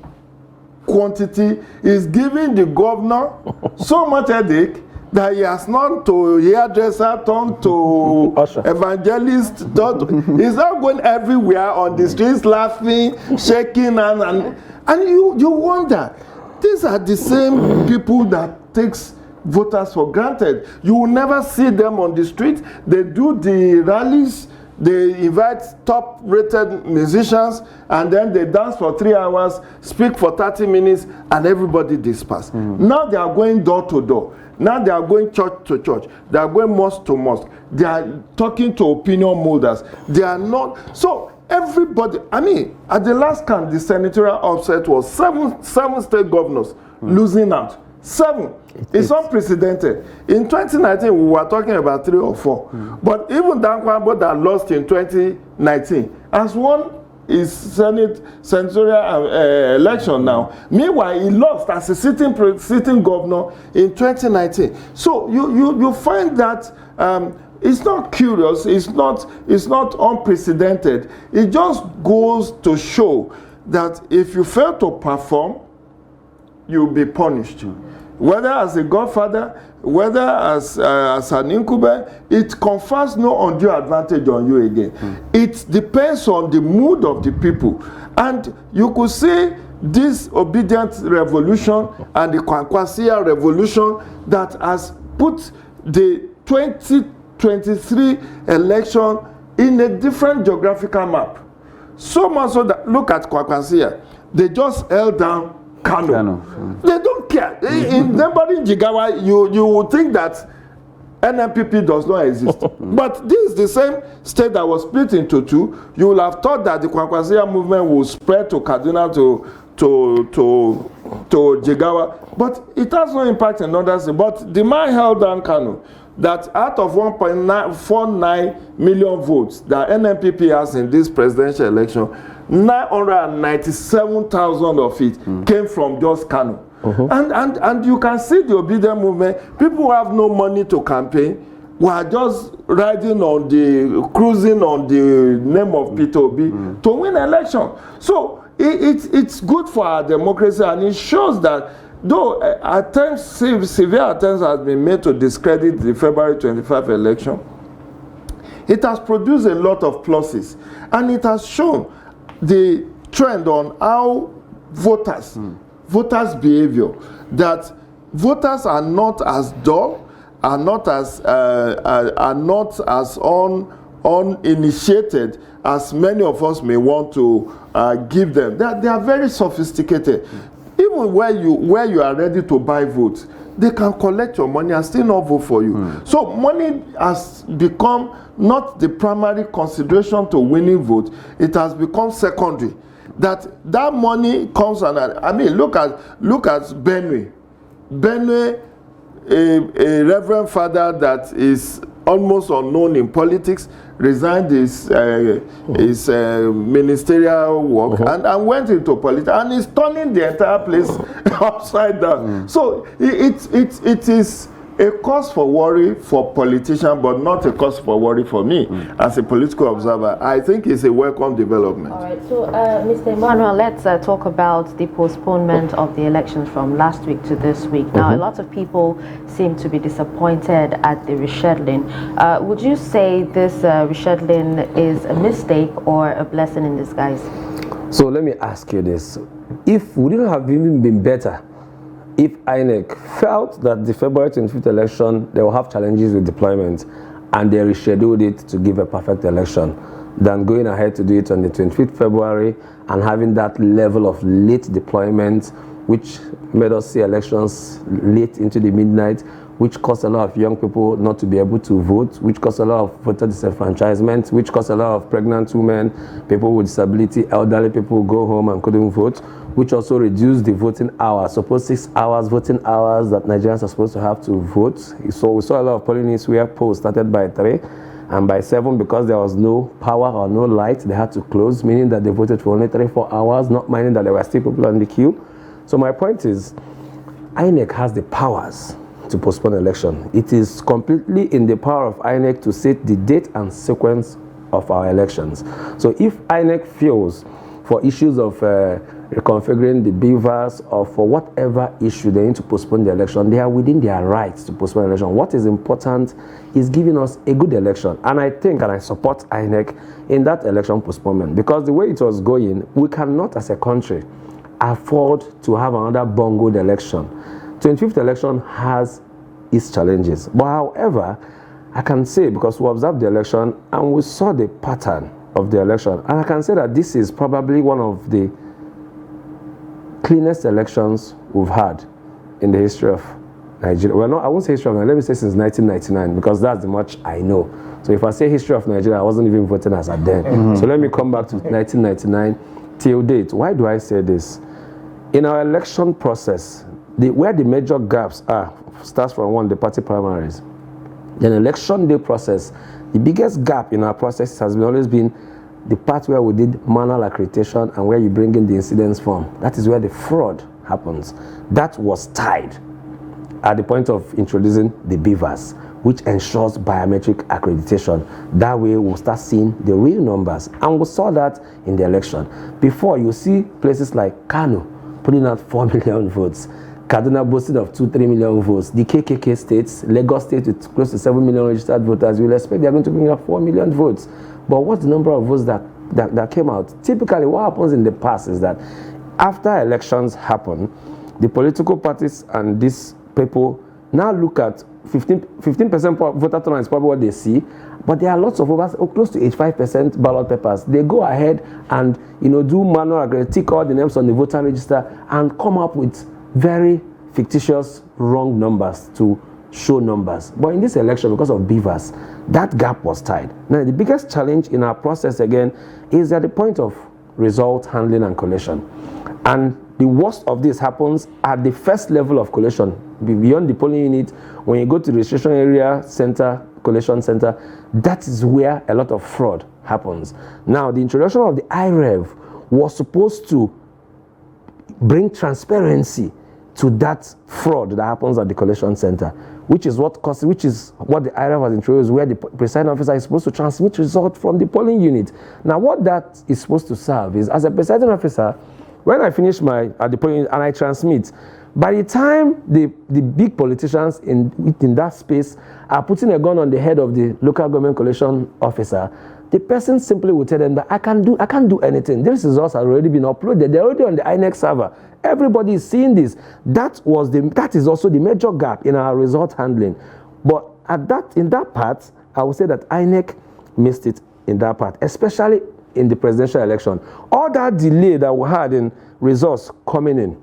quantity is giving the governor so much headache that he has turned to hairdresser, turned to evangelist, he's now going everywhere on the streets laughing, shaking, and you wonder, these are the same people that takes voters for granted. You will never see them on the street. They do the rallies, they invite top-rated musicians, and then they dance for 3 hours, speak for 30 minutes, and everybody disperse. Now they are going door to door. Now they are going church to church. They are going mosque to mosque. They are talking to opinion molders. They are not. So everybody, I mean, at the last count, the senatorial upset was seven state governors losing out. 7. It's unprecedented. In 2019, we were talking about 3 or 4. But even Dan Kwambo that lost in 2019 has won his senatorial election now. Meanwhile, he lost as a sitting governor in 2019. So you find that it's not curious, it's not unprecedented. It just goes to show that if you fail to perform, you'll be punished. Whether as a godfather, whether as an incumbent, it confers no undue advantage on you again. It depends on the mood of the people. And you could see this obedient revolution and the Kwankwasia revolution that has put the 2023 election in a different geographical map. So much so that, look at Kwankwasia, they just held down Kano. They don't care. In neighboring Jigawa, you would think that NNPP does not exist. But this is the same state that was split into two. You will have thought that the Kwankwasia movement will spread to Kaduna, to Jigawa. But it has no impact in others. But the man held down Kano. That out of 1.49 million votes that NNPP has in this presidential election, 997,000 of it came from just Kano. And you can see the obedient movement. People who have no money to campaign were just cruising on the name of Peter Obi to win election. So it's good for our democracy, and it shows that though severe attempts have been made to discredit the February 25 election, it has produced a lot of pluses, and it has shown the trend on how voters behavior, that voters are not as dull, are not as uninitiated as many of us may want to give them. They are very sophisticated. Even where you are ready to buy votes, they can collect your money and still not vote for you. So money has become not the primary consideration to winning votes. It has become secondary. That money comes, and I mean, look at Benue. Benue, a reverend father that is almost unknown in politics, resigned his ministerial work and went into politics, and is turning the entire place upside down. So it is a cause for worry for politicians, but not a cause for worry for me as a political observer. I think it's a welcome development. All right, so Mr. Emmanuel, let's talk about the postponement of the elections from last week to this week. Now, a lot of people seem to be disappointed at the rescheduling. Would you say this rescheduling is a mistake or a blessing in disguise? So let me ask you this. Would it have even been better if INEC felt that the February 25th election, they will have challenges with deployment, and they rescheduled it to give a perfect election, than going ahead to do it on the 25th February and having that level of late deployment, which made us see elections late into the midnight, which caused a lot of young people not to be able to vote, which caused a lot of voter disenfranchisement, which caused a lot of pregnant women, people with disability, elderly people go home and couldn't vote, which also reduced the voting hours. Suppose 6 hours voting hours that Nigerians are supposed to have to vote. So we saw a lot of polling units where polls started by 3, and by 7, because there was no power or no light, they had to close, meaning that they voted for only 3-4 hours, not minding that there were still people on the queue. So my point is, INEC has the powers to postpone election. It is completely in the power of INEC to set the date and sequence of our elections. So if INEC feels for issues of reconfiguring the beavers or for whatever issue they need to postpone the election, they are within their rights to postpone the election. What is important is giving us a good election. And I think, and I support INEC in that election postponement, because the way it was going, we cannot as a country afford to have another bungled election. 25th election has its challenges. But however, I can say, because we observed the election and we saw the pattern of the election, and I can say that this is probably one of the cleanest elections we've had in the history of Nigeria. Well, no, I won't say history of Nigeria, let me say since 1999, because that's the much I know. So if I say history of Nigeria, I wasn't even voting as at then. So let me come back to 1999 till date. Why do I say this? In our election process, where the major gaps are, starts from the party primaries. Then election day process, the biggest gap in our process has always been the part where we did manual accreditation and where you bring in the incidence form. That is where the fraud happens. That was tied at the point of introducing the beavers, which ensures biometric accreditation. That way we'll start seeing the real numbers. And we saw that in the election. Before, you see places like Kano, putting out 4 million votes. Kaduna boasted of 2-3 million votes. The KKK states, Lagos State with close to 7 million registered voters, you'll expect they're going to bring out 4 million votes. But what's the number of votes that came out? Typically, what happens in the past is that after elections happen, the political parties and these people now look at 15% voter turnout is probably what they see, but there are lots of over close to 85% ballot papers. They go ahead and do manual tick all the names on the voter register and come up with very fictitious wrong numbers to show numbers. But in this election, because of beavers, that gap was tied. Now, the biggest challenge in our process again is at the point of result handling and collation. And the worst of this happens at the first level of collation, beyond the polling unit. When you go to the registration area center, collation center, that is where a lot of fraud happens. Now, the introduction of the IREV was supposed to bring transparency to that fraud that happens at the collation center, which is what the IREV has introduced, where the presiding officer is supposed to transmit results from the polling unit. Now, what that is supposed to serve is, as a presiding officer, when I finish at the polling unit and I transmit, by the time the big politicians in that space are putting a gun on the head of the local government collation officer, the person simply will tell them that I can't do anything. These results have already been uploaded. They're already on the INEC server. Everybody is seeing this. That is also the major gap in our result handling. But in that part, I would say that INEC missed it in that part, especially in the presidential election. All that delay that we had in results coming in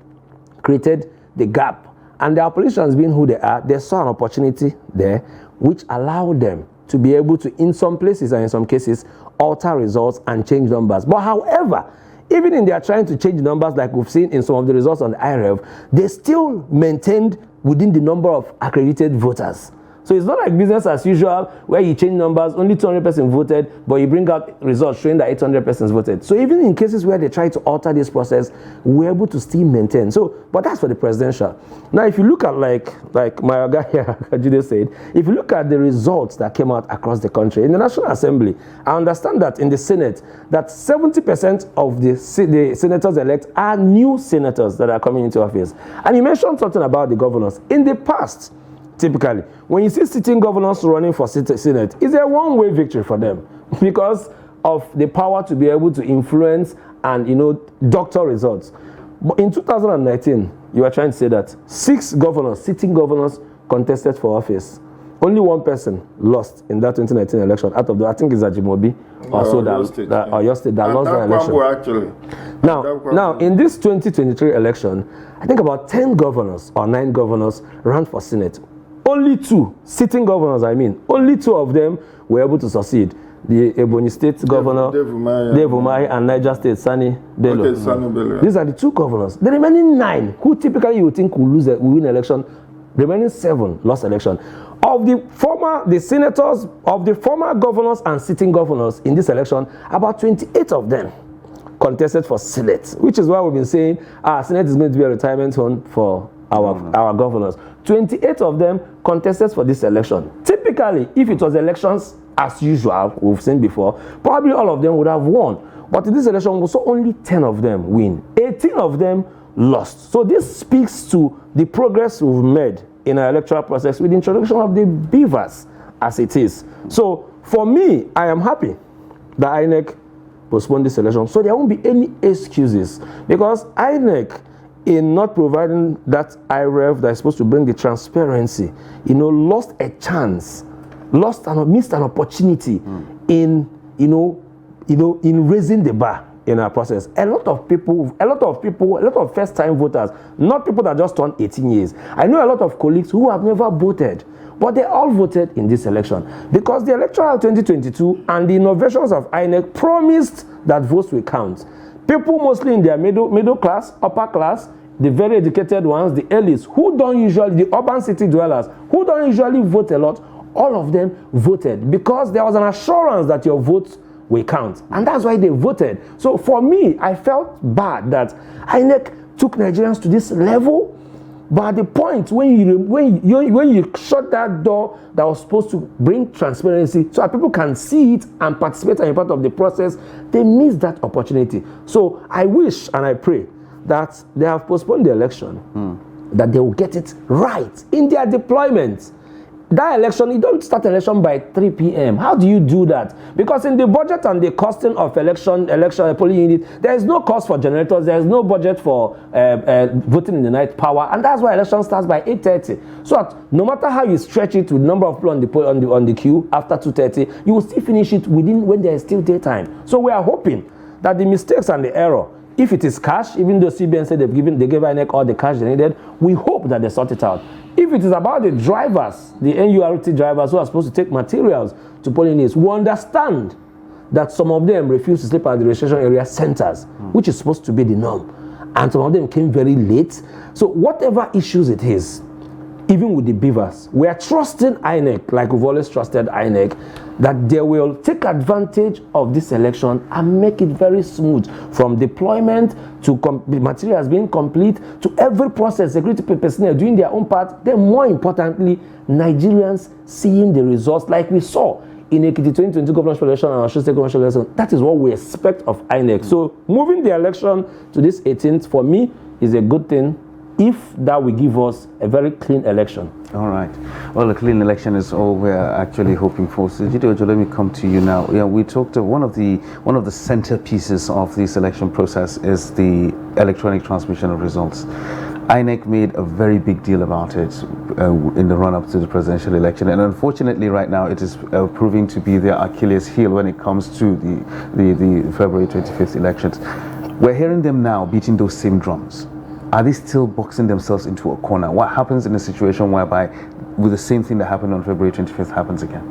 created the gap. And the politicians, being who they are, they saw an opportunity there which allowed them to be able to, in some places and in some cases, alter results and change numbers. But however, even in their trying to change numbers, like we've seen in some of the results on the IREV, they still maintained within the number of accredited voters. So it's not like business as usual, where you change numbers, only 200 persons voted, but you bring out results showing that 800 persons voted. So even in cases where they try to alter this process, we're able to still maintain. But that's for the presidential. Now, if you look at like my guy here, Jude said, if you look at the results that came out across the country, in the National Assembly, I understand that in the Senate, that 70% of the senators-elect are new senators that are coming into office. And you mentioned something about the governors. In the past, typically, when you see sitting governors running for Senate, it's a one-way victory for them because of the power to be able to influence and, doctor results. But in 2019, you are trying to say that 6 governors, sitting governors, contested for office. Only one person lost in that 2019 election out of I think it's Ajimobi or so Oyo State that lost that election. Now, in this 2023 election, I think about 10 governors or 9 governors ran for Senate. Only 2 sitting governors, only 2 of them were able to succeed. The Ebonyi State governor, Dave Umahi, and Niger State, Sani Bello. Okay, Sani Bello. These are the 2 governors. The remaining 9, who typically you would think will win election, the remaining 7 lost election. Of the senators, of the former governors and sitting governors in this election, about 28 of them contested for Senate, which is why we've been saying Senate is going to be a retirement home for our governors. 28 of them contested for this election. Typically, if it was elections as usual, we've seen before, probably all of them would have won. But in this election, we saw only 10 of them win. 18 of them lost. So this speaks to the progress we've made in our electoral process with the introduction of the beavers as it is. So for me, I am happy that INEC postponed this election. So there won't be any excuses because INEC, in not providing that IREV that is supposed to bring the transparency, lost a chance, missed an opportunity in raising the bar in our process. A lot of first-time voters, not people that just turned 18 years. I know a lot of colleagues who have never voted, but they all voted in this election because the electoral 2022 and the innovations of INEC promised that votes will count. People mostly in their middle class, upper class, the very educated ones, the elites, the urban city dwellers, who don't usually vote a lot, all of them voted because there was an assurance that your votes will count. And that's why they voted. So for me, I felt bad that INEC took Nigerians to this level. But at the point when you shut that door that was supposed to bring transparency so that people can see it and participate and be part of the process, they missed that opportunity. So I wish and I pray that they have postponed the election, that they will get it right in their deployment. That election, you don't start election by 3 p.m. How do you do that? Because in the budget and the costing of election polling unit, there is no cost for generators, there is no budget for voting in the night power, and that's why election starts by 8:30. So that no matter how you stretch it with number of people on the queue after 2:30, you will still finish it when there is still daytime. So we are hoping that the mistakes and the error, if it is cash, even though CBN said they gave INEC all the cash they needed, we hope that they sort it out. If it is about the drivers, the NURT drivers who are supposed to take materials to polling units, we understand that some of them refuse to sleep at the registration area centers, which is supposed to be the norm. And some of them came very late. So whatever issues it is, even with the beavers, we are trusting INEC, like we've always trusted INEC, that they will take advantage of this election and make it very smooth, from deployment to materials being complete to every process, security personnel doing their own part, then more importantly, Nigerians seeing the results like we saw in Ekiti 2020 governorship election and Osun State governorship election. That is what we expect of INEC. So moving the election to this 18th, for me, is a good thing, if that will give us a very clean election. All right. Well, a clean election is all we're actually hoping for. So, Jide Ojo, let me come to you now. Yeah, we talked of one of the centerpieces of this election process is the electronic transmission of results. INEC made a very big deal about it in the run-up to the presidential election, and unfortunately, right now, it is proving to be their Achilles heel when it comes to the February 25th elections. We're hearing them now beating those same drums. Are they still boxing themselves into a corner? What happens in a situation whereby with the same thing that happened on February 25th happens again?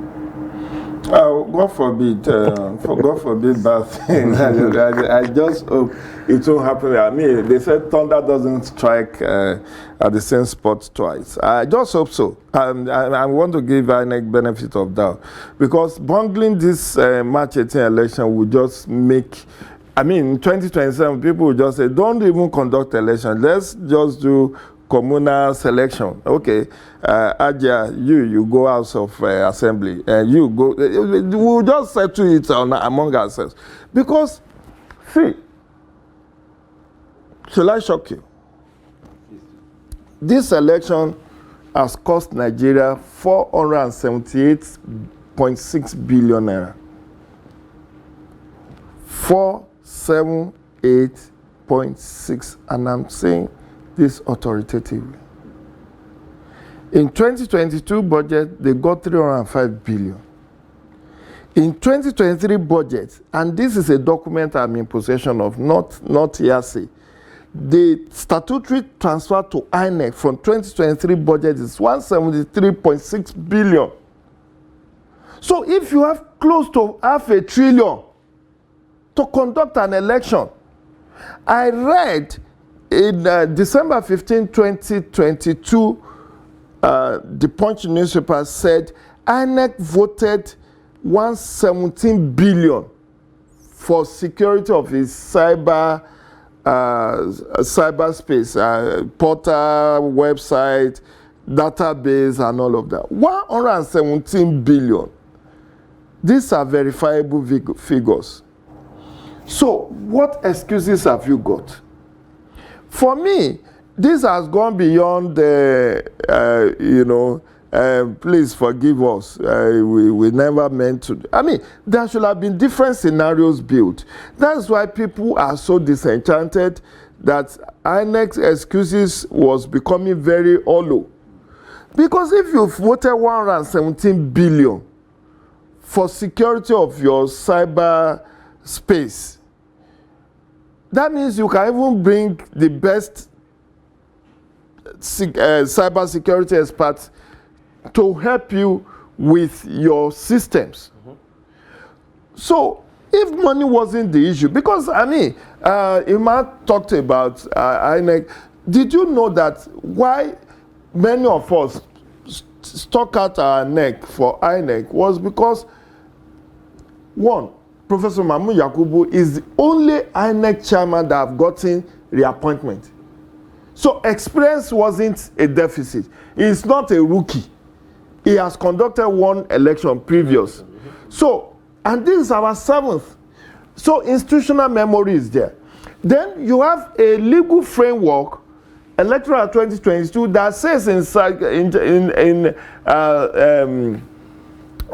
God forbid, God forbid bad things. I just hope it won't happen. I mean, they said thunder doesn't strike at the same spot twice. I just hope so. I want to give INEC benefit of doubt, because bungling this March 18 election would just make, I mean, in 2027, people will just say, don't even conduct elections. Let's just do communal selection. Okay, Aja, you go out of assembly, and you go. We'll just settle it among ourselves. Because, see, shall I shock you? This election has cost Nigeria 478.6 billion naira. 478.6, and I'm saying this authoritatively. In 2022 budget, they got 305 billion. In 2023 budget, and this is a document I'm in possession of, not hearsay, the statutory transfer to INEC from 2023 budget is 173.6 billion. So if you have close to $500 billion to conduct an election, I read in December 15, 2022, the Punch newspaper said INEC voted 117 billion for security of its cyberspace, portal, website, database, and all of that. 117 billion. These are verifiable figures. So, what excuses have you got? For me, this has gone beyond the, please forgive us. We never meant to. I mean, there should have been different scenarios built. That's why people are so disenchanted that INEC's excuses was becoming very hollow. Because if you voted 117 billion for security of your cyber space, that means you can even bring the best cyber security experts to help you with your systems. So if money wasn't the issue, because I mean, Imad talked about INEC. Did you know that why many of us stuck out our neck for INEC was because, one, Professor Mahmoud Yakubu is the only INEC chairman that have gotten reappointment. So experience wasn't a deficit. He's not a rookie. He has conducted one election previous. So, and this is our 7th. So institutional memory is there. Then you have a legal framework, Electoral 2022, that says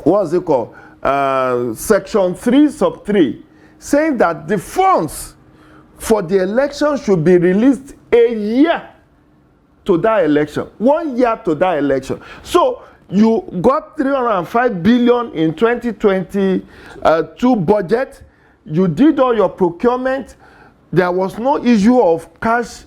what's it called? Section 3 sub 3, saying that the funds for the election should be released a year to that election, 1 year to that election. So you got 305 billion in 2022 budget. You did all your procurement. There was no issue of cash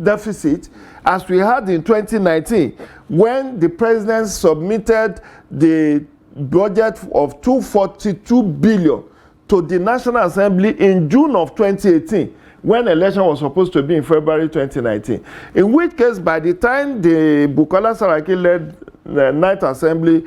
deficit as we had in 2019 when the president submitted the budget of 242 billion to the National Assembly in June of 2018 when election was supposed to be in February 2019. In which case, by the time the Bukola Saraki-led Night Assembly,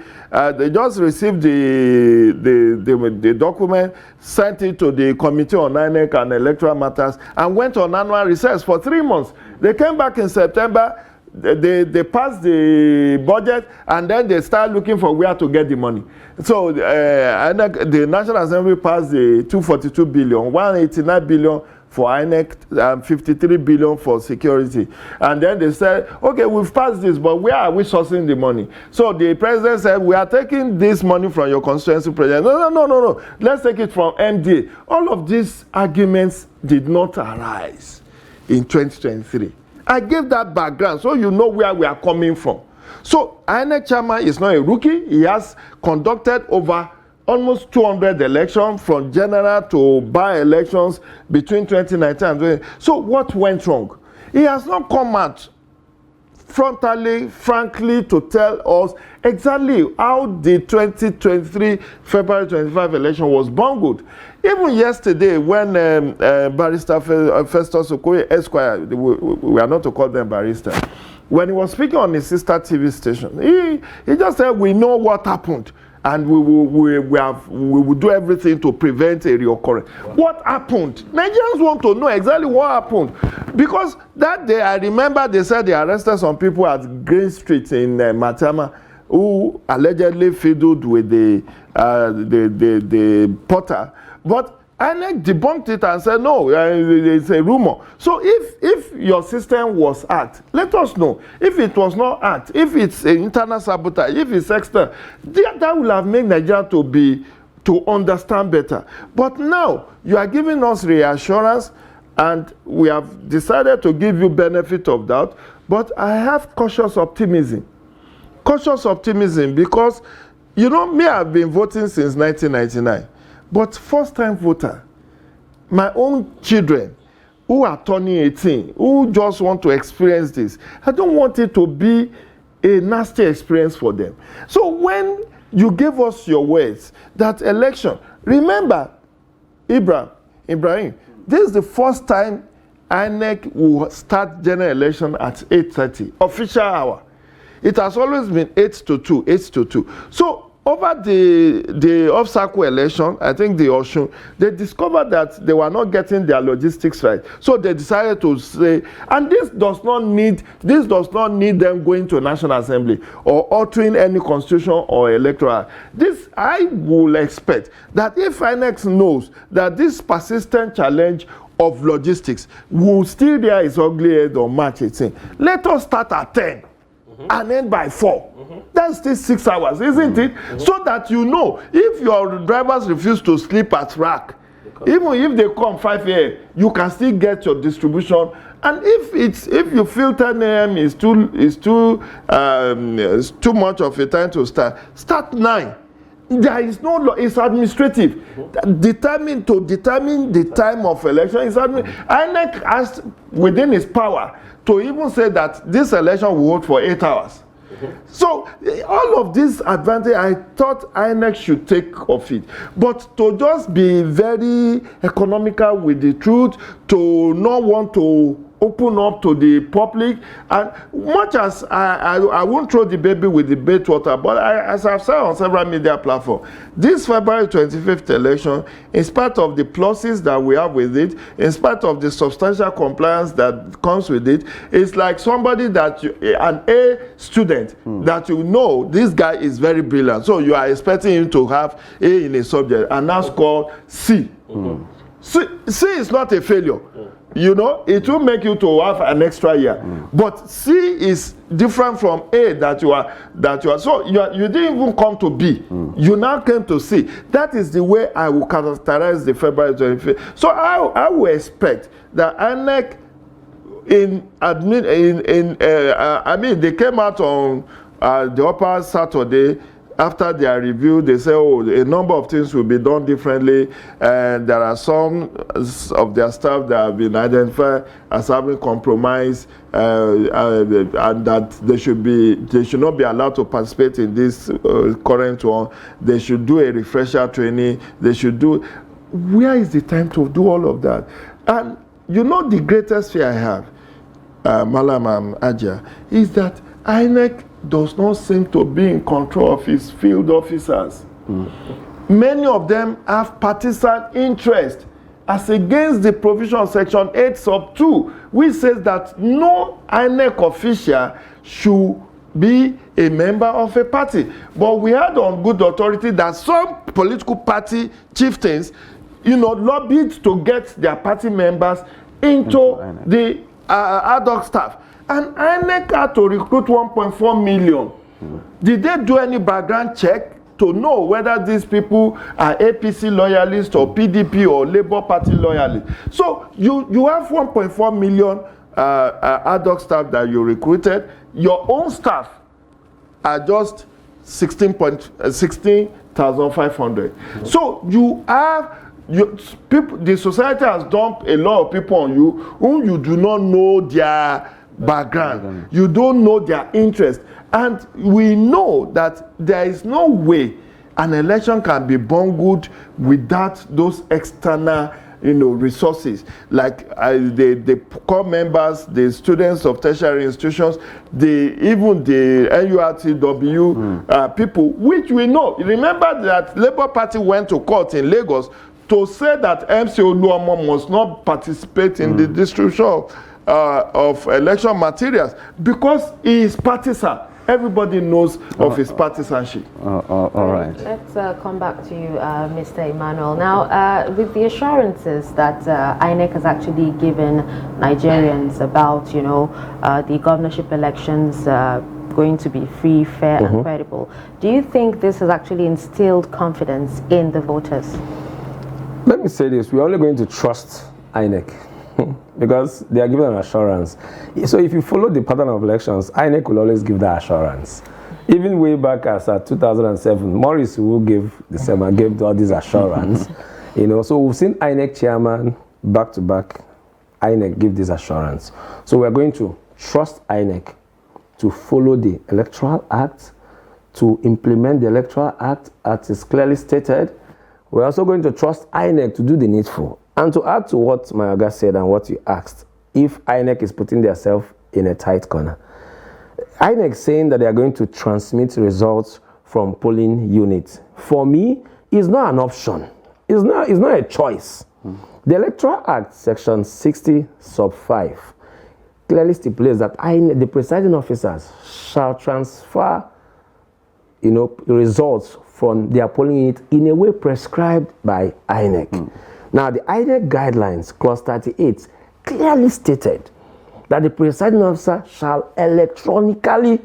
they just received the document, sent it to the Committee on INEC and Electoral Matters, and went on annual recess for 3 months. They came back in September, they passed the budget, and then they start looking for where to get the money. So the National Assembly passed the 242 billion, 189 billion for INEC, and 53 billion for security. And then they said, okay, we've passed this, but where are we sourcing the money? So the president said, we are taking this money from your constituency president. No. Let's take it from MDA. All of these arguments did not arise in 2023. I gave that background so you know where we are coming from. So INEC chairman is not a rookie. He has conducted over almost 200 elections, from general to by-elections between 2019 and 2020. So what went wrong? He has not come out frontally, frankly, to tell us exactly how the 2023 February 25 election was bungled. Even yesterday, when Barrister Festus Okoye Esquire, we are not to call them barrister, when he was speaking on his sister TV station, he just said, we know what happened, and we will do everything to prevent a reoccurrence. What happened? Nigerians want to know exactly what happened. Because that day, I remember they said they arrested some people at Green Street in Matama who allegedly fiddled with the porter. But INEC debunked it and said, no, it's a rumor. So if your system was hacked, let us know. If it was not hacked, if it's an internal sabotage, if it's external, that will have made Nigeria to understand better. But now, you are giving us reassurance, and we have decided to give you benefit of doubt. But I have cautious optimism. Cautious optimism because, you know, me, I've been voting since 1999. But first-time voter, my own children who are turning 18, who just want to experience this, I don't want it to be a nasty experience for them. So when you gave us your words, that election, remember, Ibrahim, this is the first time INEC will start general election at 8:30, official hour. It has always been 8 to 2, 8 to 2. So over the off-cycle election, I think the Osun, they discovered that they were not getting their logistics right. So they decided to say, and this does not need them going to National Assembly or altering any constitution or electoral. This, I will expect that if INEC knows that this persistent challenge of logistics will still rear its ugly head on March 18, let us start at 10. And end by 4. That's still 6 hours, isn't it? So that you know, if your drivers refuse to sleep at rack, even if they come 5 a.m., you can still get your distribution. And if you feel 10 a.m. is too much of a time to start 9. There is no law. It's administrative. Determine the time of election is administrative. INEC has within its power to even say that this election will hold for 8 hours. So all of this advantage, I thought INEC should take of it. But to just be very economical with the truth, to not want to open up to the public, and much as I won't throw the baby with the bathwater, but as I've said on several media platforms, this February 25th election, in spite of the pluses that we have with it, in spite of the substantial compliance that comes with it, it's like somebody that an A student that you know this guy is very brilliant, so you are expecting him to have A in a subject and now score C. C is not a failure. You know, it will make you to have an extra year. But C is different from A that you are. So you didn't even come to B. You now came to C. That is the way I will characterize the February 25th. So I will expect that INEC I mean, they came out on the upper Saturday. After their review, they say, oh, a number of things will be done differently, and there are some of their staff that have been identified as having compromised, and that they should not be allowed to participate in this current one. They should do a refresher training. They should do. Where is the time to do all of that? And you know, the greatest fear I have, Malam Aja, is that INEC does not seem to be in control of his field officers. Many of them have partisan interest as against the provision of Section 8 sub 2, which says that no INEC official should be a member of a party. But we had on good authority that some political party chieftains, you know, lobbied to get their party members into the ad hoc staff. And INEC had to recruit 1.4 million. Did they do any background check to know whether these people are APC loyalists or PDP or Labour Party loyalists? So you have 1.4 million ad hoc staff that you recruited. Your own staff are just 16,500. So you have people. The society has dumped a lot of people on you whom you do not know their background. You don't know their interest. And we know that there is no way an election can be bungled without those external, you know, resources, like the core members, the students of tertiary institutions, even the NURTW people, which we know. Remember that Labour Party went to court in Lagos to say that MC Oluomo must not participate in the distribution of election materials because he is partisan. Everybody knows of his partisanship. All right. Let's come back to you, Mr. Emmanuel. Now, with the assurances that INEC has actually given Nigerians about, you know, the governorship elections going to be free, fair, and credible, do you think this has actually instilled confidence in the voters? Let me say this: we're only going to trust INEC. Because they are given an assurance. So if you follow the pattern of elections, INEC will always give that assurance. Even way back as at 2007, Morris, who gave the same, gave all this assurance. You know, so we've seen INEC chairman back to back, INEC give this assurance. So we're going to trust INEC to follow the Electoral Act, to implement the Electoral Act as is clearly stated. We're also going to trust INEC to do the needful. And to add to what Mayoga said and what you asked, if INEC is putting themselves in a tight corner, INEC saying that they are going to transmit results from polling units, for me, is not an option. It's not a choice. The Electoral Act, Section 60, sub 5, clearly stipulates that the presiding officers shall transfer, you know, results from their polling unit in a way prescribed by INEC. Now, the INEC guidelines, clause 38, clearly stated that the presiding officer shall electronically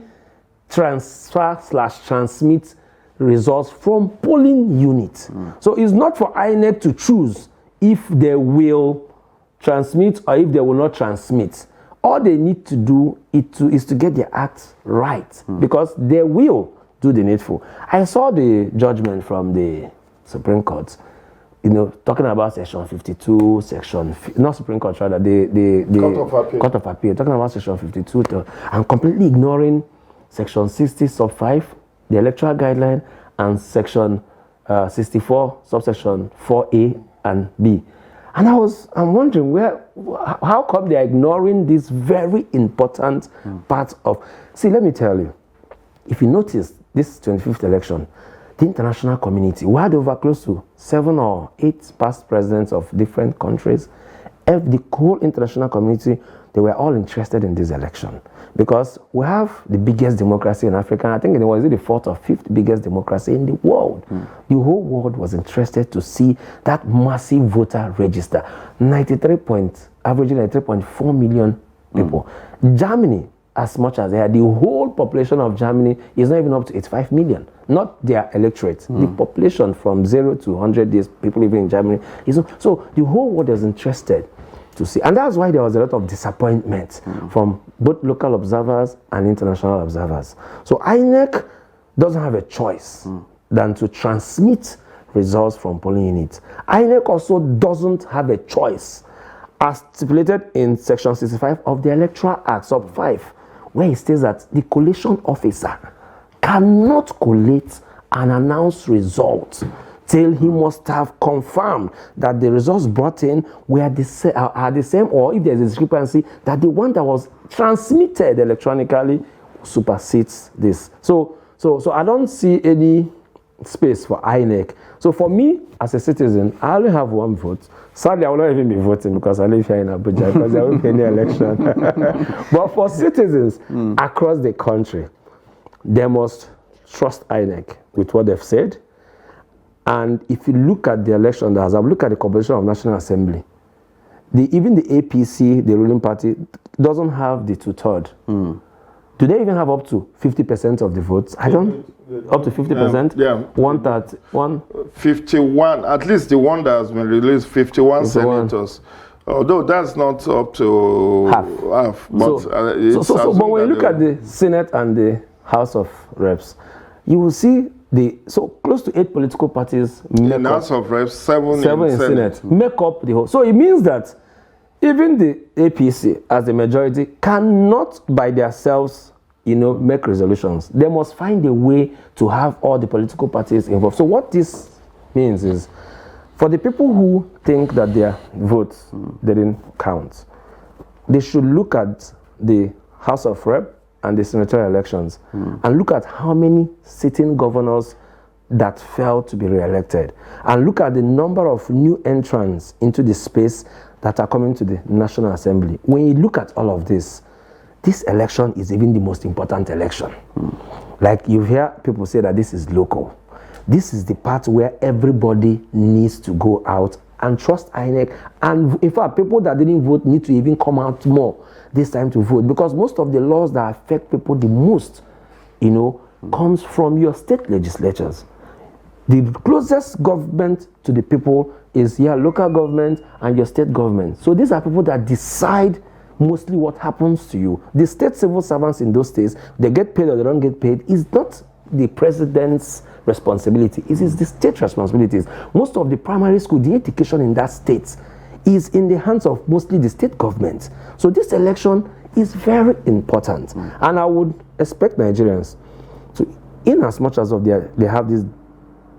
transfer/transmit results from polling units. So it's not for INEC to choose if they will transmit or if they will not transmit. All they need to do is to get their act right, because they will do the needful. I saw the judgment from the Supreme Court, you know, talking about Section 52, not Supreme Court, rather, the Court of Appeal, talking about Section 52, and completely ignoring Section 60, sub 5, the electoral guideline, and Section 64, subsection 4A and B. And I'm wondering how come they are ignoring this very important part of. See, let me tell you, if you notice this 25th election, the international community, we had over close to 7 or 8 past presidents of different countries. The whole international community, they were all interested in this election because we have the biggest democracy in Africa. I think it was the fourth or fifth biggest democracy in the world. The whole world was interested to see that massive voter register, averaging 93.4 million people. Germany, as much as they had, the whole population of Germany is not even up to 85 million. Not their electorate. The population from 0 to 100 days, people living in Germany. So the whole world is interested to see. And that's why there was a lot of disappointment from both local observers and international observers. So INEC doesn't have a choice than to transmit results from polling units. INEC also doesn't have a choice, as stipulated in Section 65 of the Electoral Act, sub 5, where it states that the collation officer cannot collate and announce results till he must have confirmed that the results brought in are the same, or if there's a discrepancy, that the one that was transmitted electronically supersedes this. So I don't see any space for INEC. So for me, as a citizen, I only have one vote. Sadly, I will not even be voting because I live here in Abuja, because there won't be any election. But for citizens across the country, they must trust INEC with what they've said. And if you look at the election that has, I've looked at the composition of National Assembly, even the APC, the ruling party, doesn't have the 2/3. Do they even have up to 50% of the votes? I don't. Up to 50%? Yeah. 51, at least the one that has been released, 51 senators. Although that's not up to half. But but when you look at the Senate and the House of Reps, you will see close to 8 political parties in House of Reps, 7 in Senate make up the whole. So it means that even the APC as the majority cannot by themselves, make resolutions. They must find a way to have all the political parties involved. So what this means is, for the people who think that their votes didn't count, they should look at the House of Rep and the senatorial elections and look at how many sitting governors that failed to be re-elected, and look at the number of new entrants into the space that are coming to the National Assembly. When you look at all of this election is even the most important election. Like you hear people say that this is local. This is the part where everybody needs to go out and trust INEC. And in fact, people that didn't vote need to even come out more this time to vote, because most of the laws that affect people the most, comes from your state legislatures. The closest government to the people is your local government and your state government. So these are people that decide mostly what happens to you. The state civil servants in those states, they get paid or they don't get paid, is not the president's responsibility. It is the state responsibilities. Most of the primary school, the education in that state is in the hands of mostly the state government. So this election is very important. And I would expect Nigerians to, in as much as they have these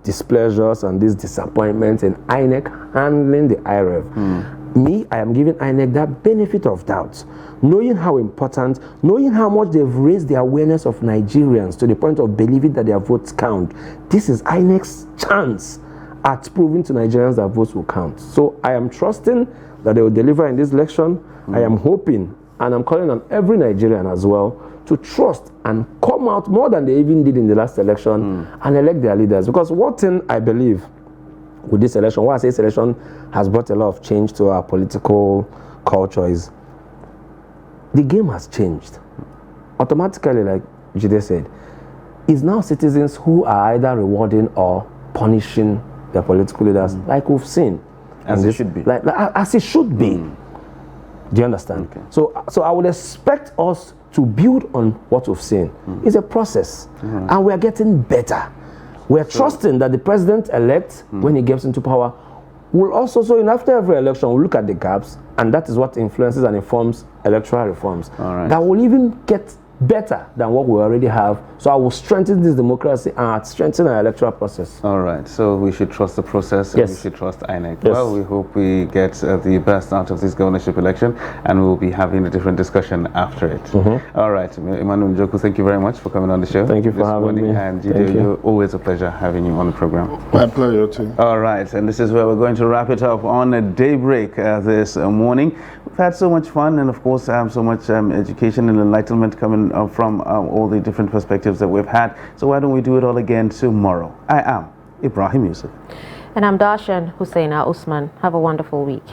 displeasures and these disappointments in INEC handling the IREV, I am giving INEC that benefit of doubt, knowing how important, knowing how much they've raised the awareness of Nigerians to the point of believing that their votes count. This is INEC's chance at proving to Nigerians that votes will count. So I am trusting that they will deliver in this election. I am hoping, and I'm calling on every Nigerian as well to trust and come out more than they even did in the last election and elect their leaders. Because one thing I believe with this election, why I say this election has brought a lot of change to our political culture, is the game has changed. Automatically, like Jide said, it's now citizens who are either rewarding or punishing their political leaders, like we've seen. As it should be. As it should be. Do you understand? Okay. So I would expect us to build on what we've seen. It's a process, and we are getting better. We are trusting that the president-elect, when he gets into power, will also, after every election, we'll look at the gaps, and that is what influences and informs electoral reforms. That will even get better than what we already have. So I will strengthen this democracy and strengthen our electoral process. All right. So we should trust the process and we should trust INEC. Yes. Well, we hope we get the best out of this governorship election, and we'll be having a different discussion after it. All right. Emmanuel Njoku, thank you very much for coming on the show. Thank you for having me. And Jide, always a pleasure having you on the program. My pleasure too. All right. And this is where we're going to wrap it up on Daybreak this morning. We've had so much fun, and of course so much education and enlightenment coming from all the different perspectives that we've had. So why don't we do it all again tomorrow? I am Ibrahim Yusuf. And I'm Darshan Husseina Usman. Have a wonderful week.